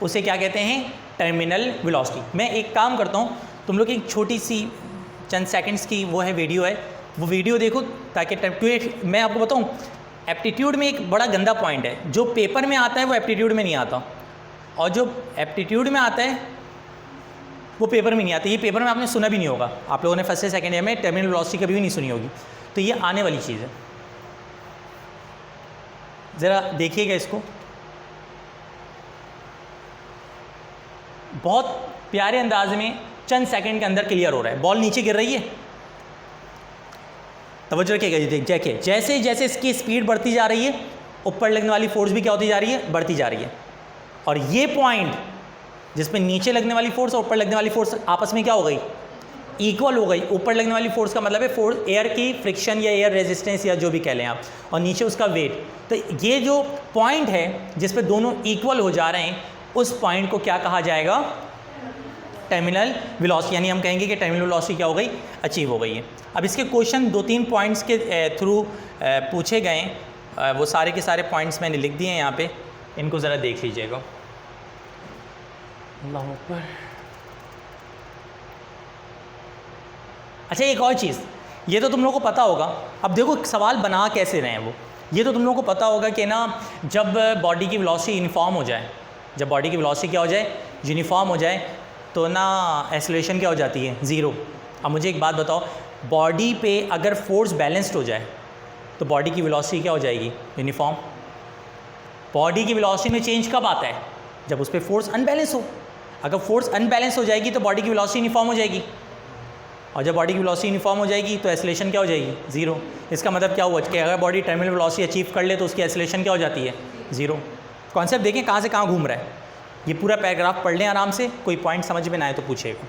उसे क्या कहते हैं? Terminal velocity. मैं एक काम करता हूँ, तुम लोग एक छोटी सी चंद सेकंड्स की वो है वीडियो है, वो वीडियो देखो ताकि मैं आपको बताऊँ, एप्टीट्यूड में एक बड़ा गंदा पॉइंट है, जो पेपर में आता है वो एप्टीट्यूड में नहीं आता, और जो एप्टीट्यूड में आता है वो पेपर में नहीं आता। ये पेपर में आपने सुना भी नहीं होगा, आप लोगों ने फर्स्ट से सेकंड ईयर में टर्मिनल वेलोसिटी कभी भी नहीं सुनी होगी, तो ये आने वाली चीज़ है। ज़रा देखिएगा इसको, बहुत प्यारे अंदाज में चंद सेकंड के अंदर क्लियर हो रहा है। बॉल नीचे गिर रही है, तवज्जो रखिएगा, देखिए जैसे जैसे इसकी स्पीड बढ़ती जा रही है, ऊपर लगने वाली फोर्स भी क्या होती जा रही है? बढ़ती जा रही है। और ये पॉइंट जिसमें नीचे लगने वाली फोर्स और ऊपर लगने वाली फोर्स आपस में क्या हो गई? इक्वल हो गई। ऊपर लगने वाली फोर्स का मतलब है फोर्स, एयर की फ्रिक्शन या एयर रेजिस्टेंस या जो भी कह लें आप, और नीचे उसका वेट। तो ये जो पॉइंट है जिस पे दोनों इक्वल हो जा रहे हैं, उस पॉइंट को क्या कहा जाएगा? Terminal velocity. यानी हम कहेंगे कि टर्मिनल वेलोसिटी क्या हो गई? अचीव हो गई है। अब इसके क्वेश्चन 2-3 पॉइंट्स के थ्रू पूछे गए, वो सारे के सारे पॉइंट्स मैंने लिख दिए हैं यहाँ पे, इनको ज़रा देख लीजिएगा। अल्लाह अकबर। अच्छा, एक और चीज़, ये तो तुम लोगों को पता होगा, अब देखो सवाल बना कैसे रहे हैं वो, ये तो तुम लोगों को पता होगा कि ना, जब बॉडी की वेलोसिटी यूनिफॉर्म हो जाए, जब बॉडी की वेलोसिटी क्या हो जाए? यूनिफॉर्म हो जाए, तो ना एक्सेलरेशन क्या हो जाती है? 0। अब मुझे एक बात बताओ, बॉडी पे अगर फोर्स बैलेंस्ड हो जाए तो बॉडी की वेलोसिटी क्या हो जाएगी? यूनिफॉर्म। बॉडी की वेलोसिटी में चेंज कब आता है? जब उस पर फोर्स अनबैलेंस हो। अगर फोर्स अनबैलेंस हो जाएगी तो बॉडी की वेलोसिटी यूनिफॉर्म हो जाएगी, और जब बॉडी की वेलोसिटी यूनिफॉर्म हो जाएगी तो एक्सेलरेशन क्या हो जाएगी? ज़ीरो। इसका मतलब क्या हुआ कि अगर बॉडी टर्मिनल वेलोसिटी अचीव कर ले तो उसकी एक्सेलरेशन क्या हो जाती है? ज़ीरो। कॉन्सेप्ट देखें कहाँ से कहाँ घूम रहा है। ये पूरा पैराग्राफ पढ़ लें आराम से, कोई पॉइंट समझ में ना आए तो पूछेगा।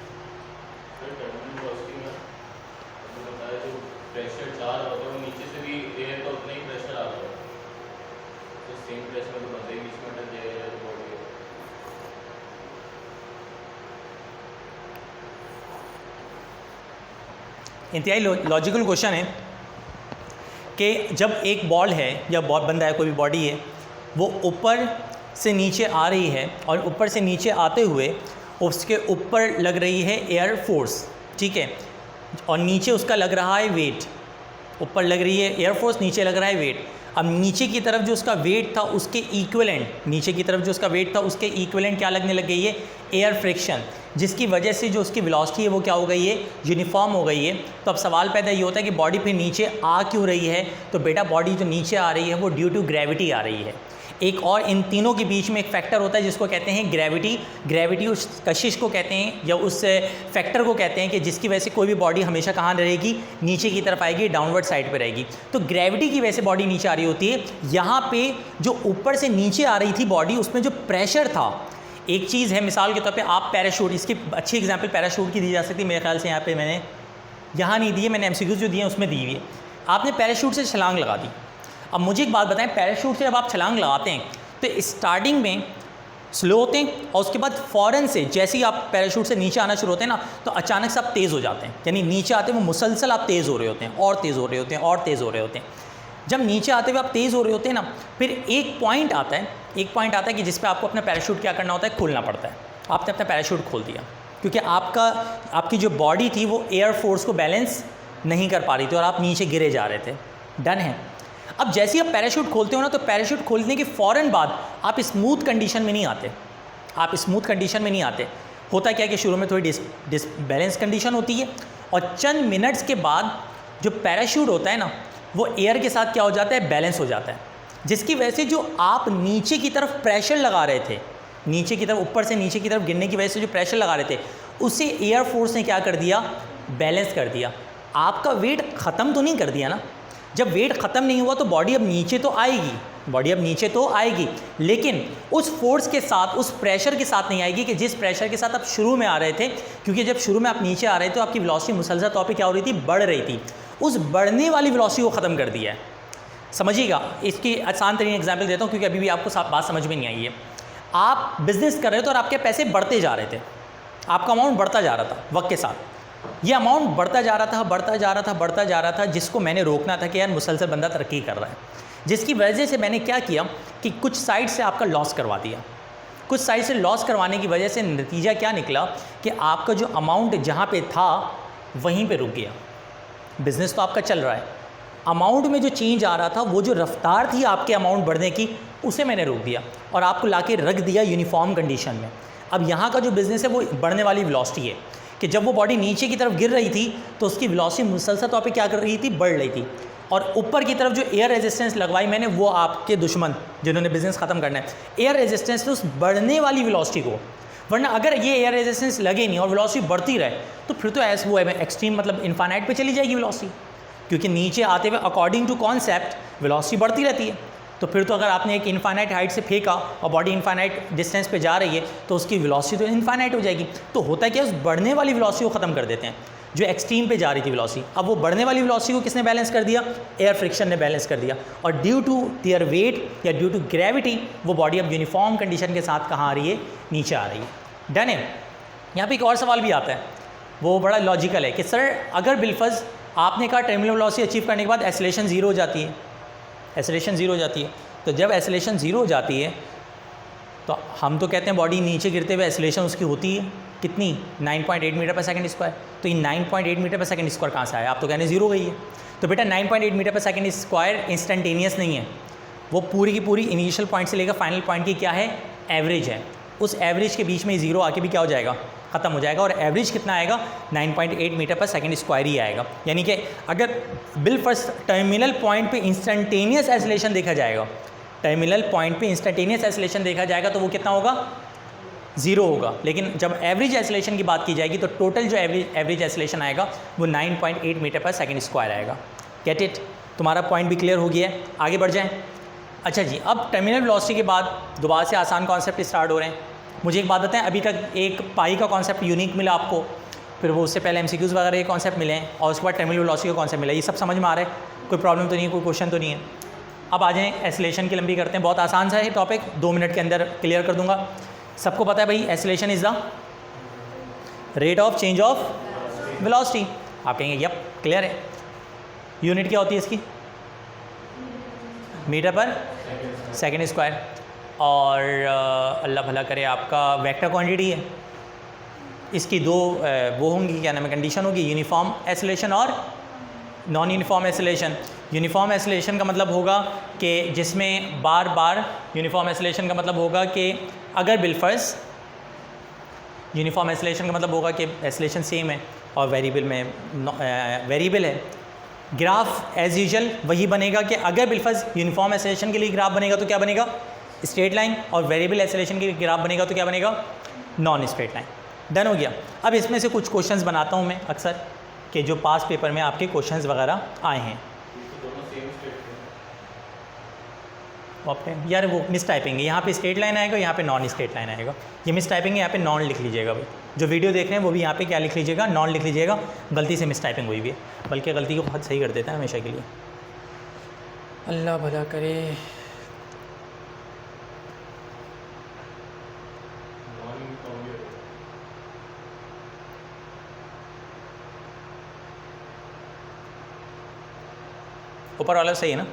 इंतहाई लॉजिकल क्वेश्चन है कि जब एक बॉल है या बंदा है, कोई भी बॉडी है, वो ऊपर से नीचे आ रही है और ऊपर से नीचे आते हुए उसके ऊपर लग रही है एयर फोर्स, ठीक है, और नीचे उसका लग रहा है वेट। ऊपर लग रही है एयर फोर्स, नीचे लग रहा है वेट। अब नीचे की तरफ जो उसका वेट था उसके इक्विवेलेंट, नीचे की तरफ जो उसका वेट था उसके इक्विवेलेंट क्या लगने लग गई है? एयर फ्रिक्शन, जिसकी वजह से जो उसकी वेलोसिटी है वो क्या हो गई है? यूनिफॉर्म हो गई है। तो अब सवाल पैदा ये होता है कि बॉडी फिर नीचे आ क्यों रही है? तो बेटा बॉडी जो नीचे आ रही है वो ड्यू टू ग्रेविटी आ रही है। एक और इन तीनों के बीच में एक फैक्टर होता है जिसको कहते हैं ग्रेविटी। ग्रेविटी उस कशिश को कहते हैं या उस फैक्टर को कहते हैं कि जिसकी वजह से कोई भी बॉडी हमेशा कहाँ रहेगी? नीचे की तरफ आएगी, डाउनवर्ड साइड पे रहेगी। तो ग्रेविटी की वजह से बॉडी नीचे आ रही होती है। यहाँ पे जो ऊपर से नीचे आ रही थी बॉडी, उसमें जो प्रेशर था, एक चीज़ है मिसाल के तौर पे आप पैराशूट, इसकी अच्छी एग्जांपल पैराशूट की दी जा सकती है। मेरे ख्याल से यहाँ पे मैंने यहाँ नहीं दी है, मैंने एमसीक्यूज़ जो दिए हैं उसमें दी हुई है। आपने पैराशूट से छलांग लगा दी। अब मुझे एक बात बताएं, पैराशूट से जब आप छलांग लगाते हैं तो स्टार्टिंग में स्लो होते हैं और उसके बाद फ़ौरन से जैसे ही आप पैराशूट से नीचे आना शुरू होते हैं ना, तो अचानक से आप तेज़ हो जाते हैं। यानी नीचे आते हुए मुसलसल आप तेज़ हो रहे होते हैं और तेज़ हो रहे होते हैं और तेज़ हो रहे होते हैं। जब नीचे आते हुए आप तेज़ हो रहे होते हैं ना, फिर एक पॉइंट आता है कि जिस पे आपको अपना पैराशूट क्या करना होता है? खोलना पड़ता है। आपने अपना पैराशूट खोल दिया क्योंकि आपकी जो बॉडी थी वो एयर फोर्स को बैलेंस नहीं कर पा रही थी और आप नीचे गिरे जा रहे थे। डन है। अब जैसे ही आप पैराशूट खोलते हो ना, तो पैराशूट खोलने के फ़ौरन बाद आप स्मूथ कंडीशन में नहीं आते। आप स्मूथ कंडीशन में नहीं आते। होता क्या है कि शुरू में थोड़ी डिसबैलेंस कंडीशन होती है और चंद मिनट्स के बाद जो पैराशूट होता है ना, वो एयर के साथ क्या हो जाता है? बैलेंस हो जाता है, जिसकी वजह से जो आप नीचे की तरफ प्रेशर लगा रहे थे, नीचे की तरफ, ऊपर से नीचे की तरफ गिरने की वजह से जो प्रेशर लगा रहे थे, उसे एयर फोर्स ने क्या कर दिया? बैलेंस कर दिया। आपका वेट ख़त्म तो नहीं कर दिया ना। जब वेट ख़त्म नहीं हुआ तो बॉडी अब नीचे तो आएगी, लेकिन उस फोर्स के साथ, उस प्रेशर के साथ नहीं आएगी कि जिस प्रेशर के साथ आप शुरू में आ रहे थे। क्योंकि जब शुरू में आप नीचे आ रहे थे तो आपकी वेलोसिटी मुसलसल तौर पे क्या हो रही थी? बढ़ रही थी। उस बढ़ने वाली वेलोसिटी को ख़त्म कर दिया है। समझिएगा, इसकी आसान तरीन एग्जाम्पल देता हूँ क्योंकि अभी भी आपको बात समझ में नहीं आई है। आप बिज़नेस कर रहे थे और आपके पैसे बढ़ते जा रहे थे, आपका अमाउंट बढ़ता जा रहा था वक्त के साथ। ये अमाउंट बढ़ता जा रहा था, जिसको मैंने रोकना था कि यार मुसलसल बंदा तरक्की कर रहा है। जिसकी वजह से मैंने क्या किया कि कुछ साइड से आपका लॉस करवा दिया। कुछ साइड से लॉस करवाने की वजह से नतीजा क्या निकला कि आपका जो अमाउंट जहाँ पे था वहीं पे रुक गया। बिज़नेस तो आपका चल रहा है, अमाउंट में जो चेंज आ रहा था, वो जो रफ्तार थी आपके अमाउंट बढ़ने की, उसे मैंने रोक दिया और आपको लाके रख दिया यूनिफॉर्म कंडीशन में। अब यहाँ का जो बिज़नेस है वो बढ़ने वाली वेलोसिटी है कि जब वो बॉडी नीचे की तरफ गिर रही थी तो उसकी वेलोसिटी मुसलसल तौर पे क्या कर रही थी? बढ़ रही थी। और ऊपर की तरफ जो एयर रेजिस्टेंस लगवाई मैंने, वो आपके दुश्मन जिन्होंने बिज़नेस ख़त्म करना है, एयर रेजिस्टेंस ने उस बढ़ने वाली वेलोसिटी को, वरना अगर ये एयर रेजिस्टेंस लगे नहीं और वेलोसिटी बढ़ती रहे तो फिर तो ऐसा वो है एक्सट्रीम, मतलब इनफाइनाइट पे चली जाएगी वेलोसिटी। क्योंकि नीचे आते हुए अकॉर्डिंग टू कॉन्सेप्ट वेलोसिटी बढ़ती रहती है। तो फिर तो अगर आपने एक इनफाइनाइट हाइट से फेंका और बॉडी इनफाइनाइट डिस्टेंस पे जा रही है तो उसकी वेलोसिटी तो इनफाइनाइट हो जाएगी। तो होता है क्या, उस बढ़ने वाली वेलोसिटी को ख़त्म कर देते हैं जो एक्सट्रीम पे जा रही थी वेलोसिटी। अब वो बढ़ने वाली वेलोसिटी को किसने बैलेंस कर दिया? एयर फ्रिक्शन ने बैलेंस कर दिया। और ड्यू टू देयर वेट या ड्यू टू ग्रेविटी वो बॉडी अब यूनिफॉर्म कंडीशन के साथ कहाँ आ रही है? नीचे आ रही है। डन है। यहाँ पे एक और सवाल भी आता है, वो बड़ा लॉजिकल है कि सर अगर बिलफर्ज आपने कहा टर्मिनल वेलोसिटी अचीव करने के बाद एक्सेलरेशन ज़ीरो हो जाती है, एक्सेलरेशन ज़ीरो हो जाती है। तो जब एक्सेलरेशन ज़ीरो हो जाती है तो हम तो कहते हैं बॉडी नीचे गिरते हुए एक्सेलरेशन उसकी होती है कितनी? 9.8 मीटर पर सेकंड स्क्वायर। तो ये 9.8 मीटर पर सेकंड स्क्वायर कहाँ से आया? आप तो कहने ज़ीरो गई है। तो बेटा 9.8 मीटर पर सेकंड स्क्वायर इंस्टेंटेनियस नहीं है, वो पूरी की पूरी इनिशियल पॉइंट से लेकर फाइनल पॉइंट की क्या है? एवरेज है। उस एवरेज के बीच में ज़ीरो आके भी क्या हो जाएगा? ख़त्म हो जाएगा और एवरेज कितना आएगा 9.8 मीटर पर सेकंड स्क्वायर ही आएगा। यानी कि अगर बिलफर्स्ट टर्मिनल पॉइंट पे इंस्टेंटेनियस एक्सेलरेशन देखा जाएगा, टर्मिनल पॉइंट पे इंस्टेंटेनियस एक्सेलरेशन देखा जाएगा तो वो कितना होगा, 0 होगा। लेकिन जब एवरेज एक्सेलरेशन की बात की जाएगी तो टोटल जो एवरेज एक्सेलरेशन आएगा वो 9.8 मीटर पर सेकंड स्क्वायर आएगा। Get it? तुम्हारा पॉइंट भी क्लियर हो गया है, आगे बढ़ जाएं। अच्छा जी, अब टर्मिनल वेलोसिटी के बाद दोबारा से आसान कॉन्सेप्ट स्टार्ट हो रहे हैं। मुझे एक बात बताएं, अभी तक एक पाई का कॉन्सेप्ट यूनिक मिला आपको, फिर वो उससे पहले MCQs वगैरह ये कॉन्सेप्ट मिले हैं और उसके बाद टर्मिनल वेलोसिटी का कॉन्सेप्ट मिला। ये सब समझ में आ रहा है? कोई प्रॉब्लम तो नहीं है, कोई क्वेश्चन तो नहीं है? अब आ जाएँ एक्सेलरेशन की लंबी करते हैं। बहुत आसान सा है टॉपिक, 2 मिनट के अंदर क्लियर कर दूँगा। सबको पता है भाई acceleration is the rate of change of velocity. आप कहेंगे यप क्लियर है। यूनिट क्या होती है इसकी? मीटर पर सेकंड स्क्वायर। और अल्लाह भला करे आपका वेक्टर क्वांटिटी है। इसकी दो वो होंगी, क्या नाम है, कंडीशन होगी, यूनिफॉर्म एक्सेलरेशन और non uniform acceleration. Uniform acceleration का मतलब होगा कि जिसमें बार बार, यूनिफॉर्म एक्सेलरेशन का मतलब होगा कि अगर बिलफर्स, यूनिफॉर्म एक्सेलरेशन का मतलब होगा कि एक्सेलरेशन सेम है और वेरिएबल में वेरिएबल है। ग्राफ एज यूजुअल वही बनेगा कि अगर बिलफर्स यूनिफॉर्म एक्सेलरेशन के लिए ग्राफ बनेगा तो क्या बनेगा, स्ट्रेट लाइन, और वेरिएबल एक्सेलरेशन के लिए ग्राफ बनेगा तो क्या बनेगा, नॉन स्ट्रेट लाइन। डन हो गया। अब इसमें से कुछ क्वेश्चंस बनाता हूँ मैं अक्सर, कि जो पास पेपर में आपके क्वेश्चंस वगैरह आए हैं। यार वो मिस टाइपिंग है, यहाँ पे स्ट्रेट लाइन आएगा, यहाँ पे नॉन स्ट्रेट लाइन आएगा। ये मिस टाइपिंग है, यहाँ पे नॉन लिख लीजिएगा भाई। जो वीडियो देख रहे हैं वो भी यहाँ पे क्या लिख लीजिएगा, नॉन लिख लीजिएगा। गलती से मिस टाइपिंग हुई भी है, बल्कि गलती को बहुत सही कर देता है हमेशा के लिए। अल्लाह भला करे। ऊपर वाला सही है ना?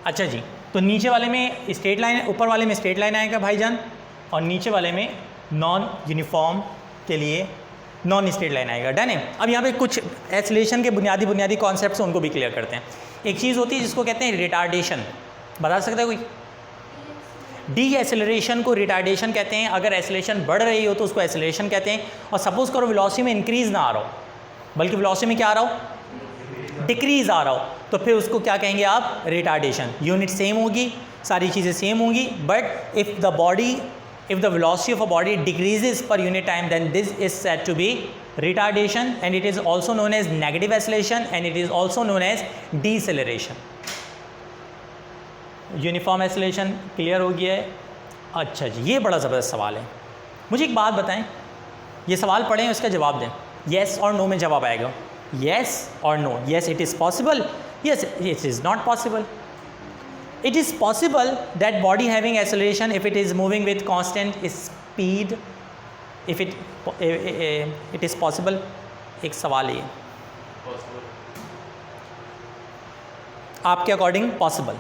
अच्छा जी, तो नीचे वाले में स्ट्रेट लाइन, ऊपर वाले में स्ट्रेट लाइन आएगा भाईजान, और नीचे वाले में नॉन यूनिफॉर्म के लिए नॉन स्ट्रेट लाइन आएगा। डन है। अब यहाँ पे कुछ एक्सेलरेशन के बुनियादी कॉन्सेप्ट्स हैं, उनको भी क्लियर करते हैं। एक चीज़ होती है जिसको कहते हैं रिटार्डेशन। बता सकता है कोई? डी एक्सेलरेशन को रिटार्डेशन कहते हैं। अगर एक्सेलरेशन बढ़ रही हो तो उसको एक्सेलरेशन कहते हैं। और सपोज करो वेलोसिटी में इंक्रीज़ ना आ रहा हो, बल्कि वेलोसिटी में क्या आ रहा हो, डिक्रीज़ आ रहा हो, तो फिर उसको क्या कहेंगे आप, रिटार्डेशन। यूनिट सेम होगी, सारी चीज़ें सेम होंगी, but if the velocity of a body decreases per unit time, then this is said to be retardation, and it is also known as negative acceleration, and it is also known as deceleration. Uniform acceleration clear हो गया है। अच्छा जी, ये बड़ा ज़बरदस्त सवाल है। मुझे एक बात बताएं, ये सवाल पढ़ें, उसका जवाब दें। येस और नो में जवाब आएगा। Yes or no? Yes, it is possible. Yes, it is not possible. It is possible that body having acceleration if it is moving with constant speed, if it is possible. एक सवाल है, आपके according possible,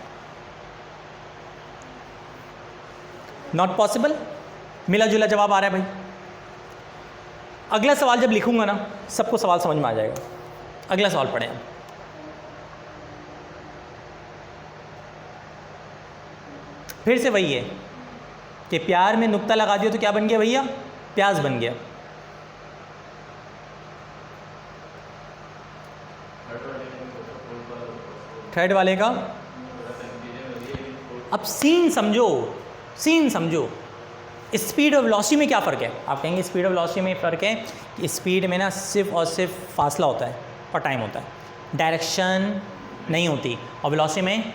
not possible? मिला जुला जवाब आ रहा है भाई। अगला सवाल जब लिखूंगा ना, सबको सवाल समझ में आ जाएगा। अगला सवाल पढ़ें। फिर से वही है कि प्यार में नुक्ता लगा दिया तो क्या बन गया भैया, प्याज बन गया। थर्ड वाले का अब सीन समझो, सीन समझो। स्पीड और वेलोसिटी में क्या फ़र्क है? आप कहेंगे स्पीड और वेलोसिटी में फ़र्क है कि स्पीड में ना सिर्फ और सिर्फ फासला होता है और टाइम होता है, डायरेक्शन नहीं होती, और वेलोसिटी में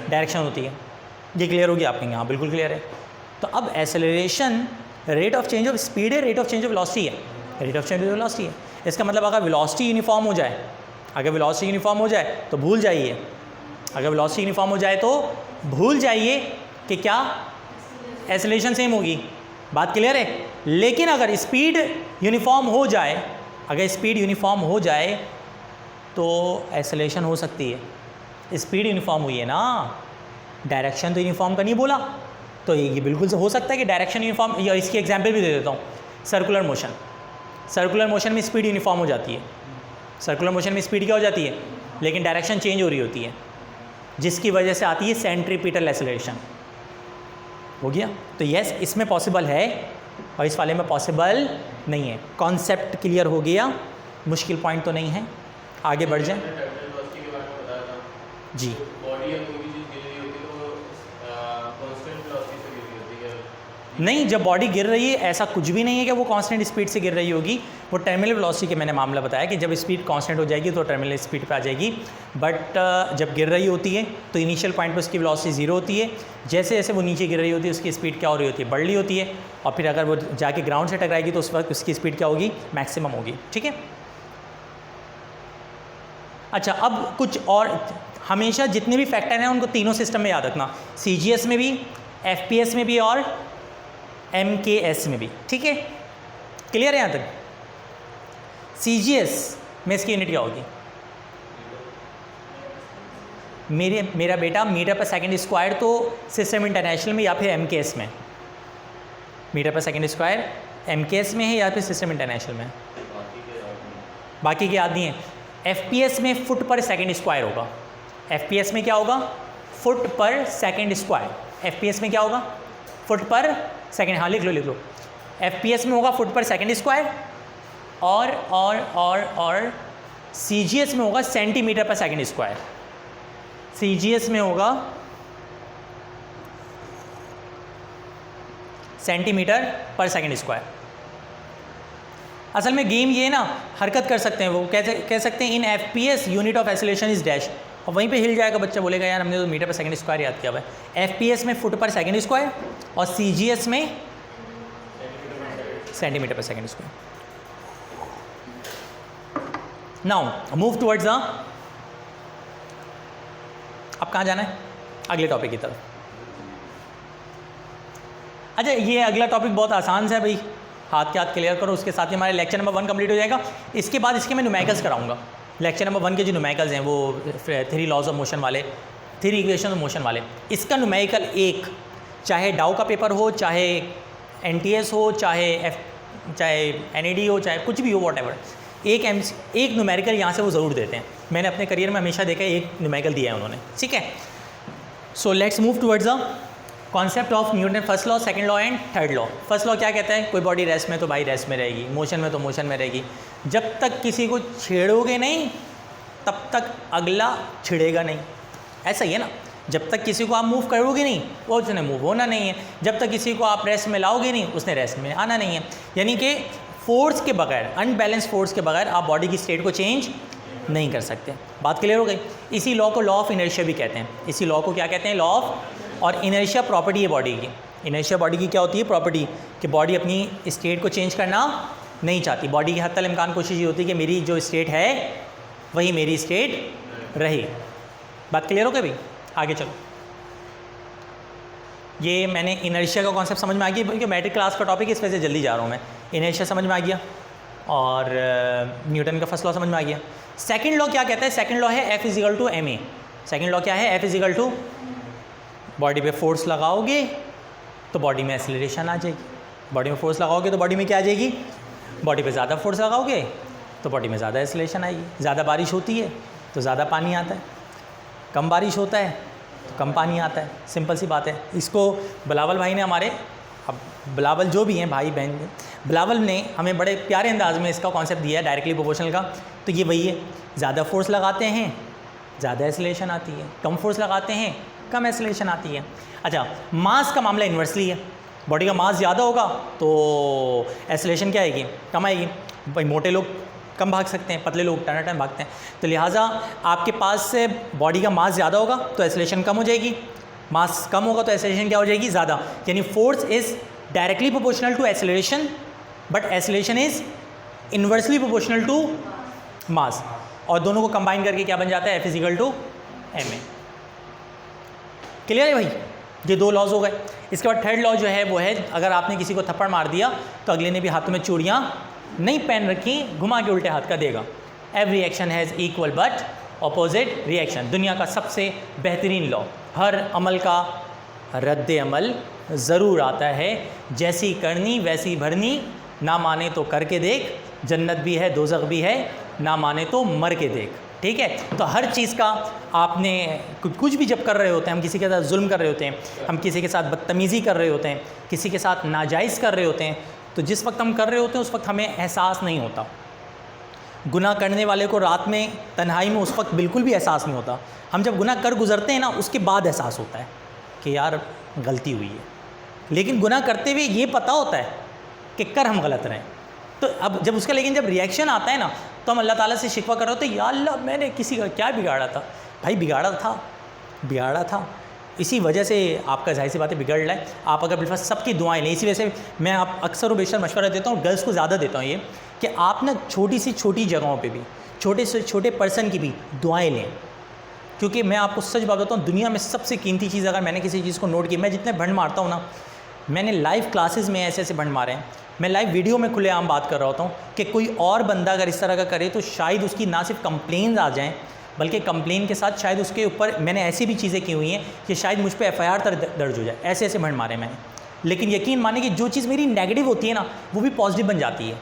डायरेक्शन होती है। ये क्लियर होगी? आप कहेंगे हाँ बिल्कुल क्लियर है। तो अब acceleration rate of change of speed है, rate of change of velocity है, rate of change of velocity है। इसका मतलब अगर वेलोसिटी यूनिफॉर्म हो जाए, अगर वेलोसिटी यूनिफॉर्म हो जाए तो भूल जाइए, अगर वेलोसिटी यूनिफॉर्म हो जाए तो भूल जाइए कि क्या एक्सेलरेशन सेम होगी। बात क्लियर है? लेकिन अगर स्पीड यूनिफॉर्म हो जाए, अगर स्पीड यूनिफॉर्म हो जाए तो एक्सेलरेशन हो सकती है। स्पीड यूनिफॉर्म हुई है ना, डायरेक्शन तो यूनिफॉर्म का नहीं बोला, तो ये बिल्कुल से हो सकता है कि डायरेक्शन यूनिफॉर्म। या इसकी एग्जांपल भी दे देता हूँ, सर्कुलर मोशन। सर्कुलर मोशन में स्पीड यूनिफॉर्म हो जाती है, सर्कुलर मोशन में स्पीड क्या हो जाती है, लेकिन डायरेक्शन चेंज हो रही होती है, जिसकी वजह से आती है सेंट्रीपिटल एक्सेलरेशन। हो गया? तो यस, इसमें पॉसिबल है और इस वाले में पॉसिबल नहीं है। कॉन्सेप्ट क्लियर हो गया, मुश्किल पॉइंट तो नहीं है, आगे बढ़ जाए जी। नहीं, जब बॉडी गिर रही है ऐसा कुछ भी नहीं है कि वो कांस्टेंट स्पीड से गिर रही होगी। वो टर्मिनल वेलोसिटी के मैंने मामला बताया कि जब स्पीड कांस्टेंट हो जाएगी तो टर्मिनल स्पीड पे आ जाएगी। बट जब गिर रही होती है तो इनिशियल पॉइंट पे उसकी वेलोसिटी ज़ीरो होती है। जैसे जैसे वो नीचे गिर रही होती है उसकी स्पीड क्या हो रही होती है, बढ़ रही होती है। और फिर अगर वो जाके ग्राउंड से टकराएगी तो उस वक्त उसकी स्पीड क्या होगी, मैक्सिमम होगी। ठीक है। अच्छा, अब कुछ और, हमेशा जितने भी फैक्टर हैं उनको तीनों सिस्टम में याद रखना, CGS में भी, FPS में भी और MKS में भी। ठीक है, क्लियर है यहाँ तक? CGS में इसकी यूनिट क्या होगी? मेरा बेटा मीटर पर सेकंड स्क्वायर तो सिस्टम इंटरनेशनल में या फिर MKS में? मीटर पर सेकंड स्क्वायर MKS में है या फिर सिस्टम इंटरनेशनल में? बाकी के याद नहीं है। FPS में फुट पर सेकंड स्क्वायर होगा। FPS में क्या होगा? फुट पर सेकंड स्क्वायर। FPS में क्या होगा? फुट पर सेकंड। हाँ लिख लो। FPS में होगा फुट पर सेकंड स्क्वायर और CGS में होगा सेंटीमीटर पर सेकंड स्क्वायर। CGS में होगा सेंटीमीटर पर सेकंड स्क्वायर। असल में गेम ये ना हरकत कर सकते हैं, वो कह सकते हैं इन FPS unit of acceleration is dash, और वहीं पे हिल जाएगा बच्चा, बोलेगा यार हमने तो मीटर पर सेकंड स्क्वायर याद किया हुआ है। FPS में फुट पर सेकंड स्क्वायर और CGS में सेंटीमीटर पर second square. Now move towards the, अब कहाँ जाना है? अगले टॉपिक की तरफ। अच्छा, ये अगला टॉपिक बहुत आसान सा है भाई, हाथ के हाथ क्लियर करो, उसके साथ ही हमारे लेक्चर नंबर 1 कंप्लीट हो जाएगा। इसके बाद इसके मैं न्यूमेरिकल्स कराऊंगा। लेक्चर नंबर 1 के जो न्यूमेरिकल्स हैं वो 3 लॉज ऑफ मोशन वाले, 3 इक्वेशन ऑफ मोशन वाले, इसका न्यूमेरिकल एक, चाहे डाउ का पेपर हो, चाहे NTS हो, चाहे NAD हो, चाहे कुछ भी हो, वॉट एवर, एक न्यूमेरिकल यहाँ से वो ज़रूर देते हैं। मैंने अपने करियर में हमेशा देखा है, एक न्यूमेरिकल दिया है उन्होंने। ठीक है, so let's move towards the concept of Newton first law, second law and third law. First law क्या कहता है? कोई बॉडी रेस्ट में तो भाई रेस्ट में रहेगी, मोशन में तो मोशन में रहेगी। जब तक किसी को छेड़ोगे नहीं तब तक अगला छिड़ेगा नहीं, ऐसा ही है ना। जब तक किसी को आप मूव करोगे नहीं वो उसने मूव होना नहीं है, जब तक किसी को आप रेस्ट में लाओगे नहीं उसने रेस्ट में आना नहीं है। यानी कि फोर्स के बगैर, अनबैलेंस फोर्स के बगैर आप बॉडी की स्टेट को चेंज नहीं कर सकते। बात क्लियर हो गई? इसी लॉ को लॉ ऑफ इनर्शिया भी कहते हैं। इसी लॉ को क्या कहते हैं? Law of. और इनर्शिया प्रॉपर्टी है बॉडी की। इनर्शिया बॉडी की क्या होती है? प्रॉपर्टी, कि बॉडी अपनी स्टेट को चेंज करना नहीं चाहती। बॉडी की हद तक इम्कान कोशिश ये होती है कि मेरी जो स्टेट है वही मेरी स्टेट रहे। बात क्लियर हो गई भाई? आगे चलो। ये मैंने इनर्शिया का कॉन्सेप्ट समझ में आ गया, क्योंकि मैट्रिक क्लास का टॉपिक है, इस वजह से जल्दी जा रहा हूँ मैं। इनर्शिया समझ में आ गया और न्यूटन का फर्स्ट लॉ समझ में आ गया। सेकंड लॉ क्या कहता है? सेकंड लॉ है F is equal to ma। Second law क्या है? F इजिकल टू, बॉडी पे फोर्स लगाओगे तो बॉडी में एक्सीलरेशन आ जाएगी। बॉडी में फोर्स लगाओगे तो बॉडी में क्या आ जाएगी? बॉडी पे ज़्यादा फोर्स लगाओगे तो बॉडी में ज़्यादा एक्सीलरेशन आएगी। ज़्यादा बारिश होती है तो ज़्यादा पानी आता है, कम बारिश होता है तो कम पानी आता है। सिंपल सी बात है। इसको बिलावल भाई ने हमारे, अब बिलावल जो भी हैं भाई बहन, बिलावल ने हमें बड़े प्यारे अंदाज में इसका कॉन्सेप्ट दिया है डायरेक्टली प्रोपोर्शनल का। तो ये वही है, ज़्यादा फोर्स लगाते हैं ज़्यादा एक्सीलरेशन आती है, कम फोर्स लगाते हैं कम एक्सीलरेशन आती है। अच्छा, मास का मामला इन्वर्सली है। बॉडी का मास ज़्यादा होगा तो एक्सीलरेशन क्या आएगी? कम आएगी। भाई मोटे लोग कम भाग सकते हैं, पतले लोग टाइम भागते हैं, तो लिहाजा आपके पास से बॉडी का मास ज़्यादा होगा तो एक्सीलरेशन कम हो जाएगी, मास कम होगा तो एक्सीलरेशन क्या हो जाएगी? ज़्यादा। यानी force is directly proportional to acceleration but acceleration is inversely proportional to mass, और दोनों को कंबाइन करके क्या बन जाता है? F is equal to ma। Clear है भाई? ये 2 लॉज हो गए। इसके बाद थर्ड लॉ जो है वो है, अगर आपने किसी को थप्पड़ मार दिया तो अगले ने भी हाथों में चूड़ियाँ नहीं पहन रखी, घुमा के उल्टे हाथ का देगा। Every action has equal but opposite reaction. दुनिया का सबसे बेहतरीन लॉ, हर अमल का रद्द अमल ज़रूर आता है। जैसी करनी वैसी भरनी, ना माने तो करके देख, जन्नत भी है दोज़ख भी है, ना माने तो मर के देख। ठीक है। तो हर चीज़ का आपने कुछ भी जब कर रहे होते हैं, हम किसी के साथ जुल्म कर रहे होते हैं, हम किसी के साथ बदतमीज़ी कर रहे होते हैं, किसी के साथ नाजायज़ कर रहे होते हैं, तो जिस वक्त हम कर रहे होते हैं उस वक्त हमें एहसास नहीं होता। गुनाह करने वाले को रात में तन्हाई में उस वक्त बिल्कुल भी एहसास नहीं होता। हम जब गुनाह कर गुजरते हैं ना, उसके बाद एहसास होता है कि यार गलती हुई है। लेकिन गुनाह करते हुए ये पता होता है कि कर हम गलत रहे। तो अब जब उसका लेकिन जब रिएक्शन आता है ना, तो हम अल्लाह ताला से शिकवा कर रहे होते हैं, या अल्लाह मैंने किसी का क्या बिगाड़ा था। भाई बिगाड़ा था, इसी वजह से आपका जाहिर सी बातें बिगड़ रहा है। आप अगर बिल्कुल सबकी दुआएं लें, इसी वजह से मैं आप अक्सर और बेशतर मशवरा देता हूँ, गर्ल्स को ज़्यादा देता हूँ ये, कि आप ना छोटी सी छोटी जगहों पे भी, छोटे से छोटे पर्सन की भी दुआएं लें। क्योंकि मैं आपको सच बात बताऊँ, दुनिया में सबसे कीमती चीज़ अगर मैंने किसी चीज़ को नोट की, मैं जितने भंड मारता हूँ ना, मैंने लाइव क्लासेस में ऐसे ऐसे भंड मारे हैं, मैं लाइव वीडियो में खुलेआम बात कर रहा होता हूँ कि कोई और बंदा अगर इस तरह का करे तो शायद उसकी ना सिर्फ कंप्लेन आ जाएँ, बल्कि कंप्लेन के साथ शायद उसके ऊपर मैंने ऐसी भी चीज़ें की हुई हैं कि शायद मुझ पे FIR तक दर्ज हो जाए। ऐसे ऐसे भंड मारे मैंने। लेकिन यकीन माने कि जो चीज़ मेरी नेगेटिव होती है ना, वो भी पॉजिटिव बन जाती है।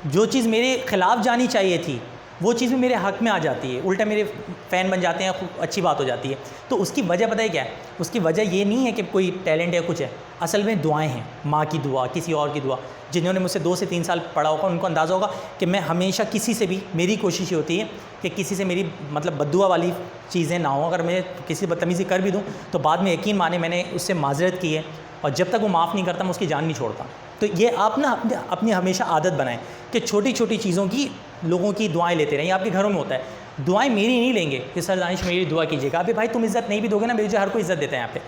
जो चीज़ मेरे ख़िलाफ़ जानी चाहिए थी, वो चीज़ भी मेरे हक़ में आ जाती है, उल्टा मेरे फ़ैन बन जाते हैं, अच्छी बात हो जाती है। तो उसकी वजह पता है क्या है? उसकी वजह ये नहीं है कि कोई टैलेंट या कुछ है, असल में दुआएं हैं, माँ की दुआ, किसी और की दुआ। जिन्होंने मुझसे 2 से 3 साल पढ़ा होगा उनको अंदाज़ा होगा कि मैं हमेशा किसी से भी, मेरी कोशिश ये होती है कि किसी से मेरी मतलब बद्दुआ वाली चीज़ें ना हो। अगर मैं किसी बदतमीज़ी कर भी दूँ तो बाद में यकीन माने मैंने उससे माजरत की है, और जब तक वो माफ़ नहीं करता मैं उसकी जान नहीं छोड़ता। तो ये आप ना अपनी हमेशा आदत बनाएं कि छोटी छोटी चीज़ों की लोगों की दुआएं लेते रहें। आपके घरों में होता है, दुआएं मेरी नहीं लेंगे कि सर दानिश मेरी दुआ कीजिएगा। अभी भाई तुम इज़्ज़त नहीं भी दोगे ना, मेरी जो हर कोई इज़्ज़त देता है यहाँ पे।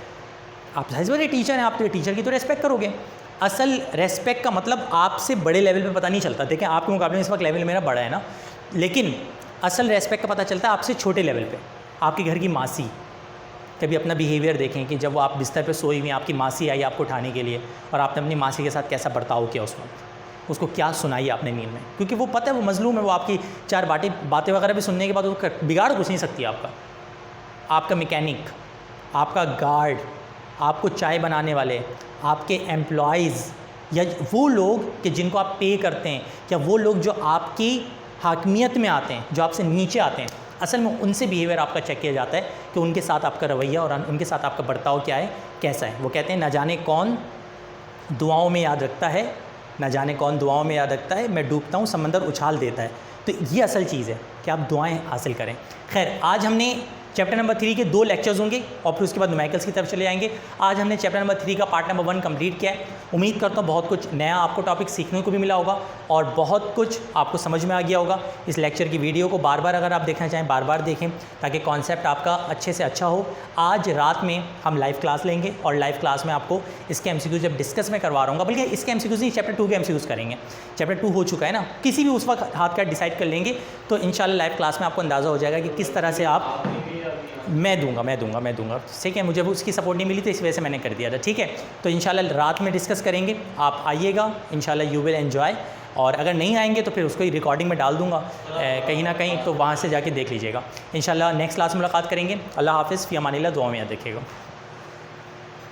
आप जाहिर टीचर हैं, आप तो टीचर की तो रेस्पेक्ट करोगे। असल रेस्पेक्ट का मतलब आपसे बड़े लेवल पे पता नहीं चलता। देखें आपके मुकाबले में इस वक्त लेवल मेरा बड़ा है ना, लेकिन असल रेस्पेक्ट का पता चलता है आपसे छोटे लेवल पे। आपके घर की मासी, कभी अपना बिहेवियर देखें कि जब वो आप बिस्तर पे सोई हुई, आपकी मासी आई आपको उठाने के लिए, और आपने अपनी मासी के साथ कैसा बर्ताव किया, उस वक्त उसको क्या सुनाई आपने नींद में। क्योंकि वो पता है वो मजलूम है, वो आपकी 4 बातें वगैरह भी सुनने के बाद वो बिगाड़ कुछ नहीं सकती आपका मैकेनिक, आपका गार्ड, आपको चाय बनाने वाले, आपके एम्प्लॉयज़, या वो लोग कि जिनको आप पे करते हैं, या वो लोग जो आपकी हाकमियत में आते हैं, जो आपसे नीचे आते हैं, असल में उनसे बिहेवियर आपका चेक किया जाता है कि उनके साथ आपका रवैया और उनके साथ आपका बर्ताव क्या है, कैसा है। वो कहते हैं ना जाने कौन दुआओं में याद रखता है, ना जाने कौन दुआओं में याद रखता है, मैं डूबता हूँ समंदर उछाल देता है। तो ये असल चीज़ है कि आप दुआएं हासिल करें। खैर, आज हमने चैप्टर नंबर 3 के 2 लेक्चर्स होंगे और फिर उसके बाद न्यूमेरिकल्स की तरफ चले जाएंगे। आज हमने चैप्टर नंबर 3 का पार्ट नंबर 1 कंप्लीट किया है। उम्मीद करता हूँ बहुत कुछ नया आपको टॉपिक सीखने को भी मिला होगा और बहुत कुछ आपको समझ में आ गया होगा। इस लेक्चर की वीडियो को बार बार अगर आप देखना चाहें, बार बार देखें ताकि कॉन्सेप्ट आपका अच्छे से अच्छा हो। आज रात में हम लाइव क्लास लेंगे और लाइव क्लास में आपको इसके MCQs जब डिस्कस में करवा रहा हूँ, बल्कि इसके MCQs नहीं, चैप्टर 2 के MCQs करेंगे। चैप्टर 2 हो चुका है ना, किसी भी उस वक्त हाथ का डिसाइड कर लेंगे तो इंशाल्लाह लाइव क्लास में आपको अंदाज़ा हो जाएगा कि किस तरह से आप मैं दूंगा। ठीक है, मुझे उसकी सपोर्ट नहीं मिली तो इस वजह से मैंने कर दिया था। ठीक है, तो इंशाल्लाह रात में डिस्कस करेंगे, आप आइएगा, इंशाल्लाह यू विल एन्जॉय। और अगर नहीं आएंगे तो फिर उसको ही रिकॉर्डिंग में डाल दूंगा कहीं ना कहीं, तो वहाँ से जाके देख लीजिएगा। इंशाल्लाह नेक्स्ट क्लास में मुलाकात करेंगे। अल्लाह हाफ़िज़, फ़ी अमानिल्लाह, दुआ में याद रखिएगा।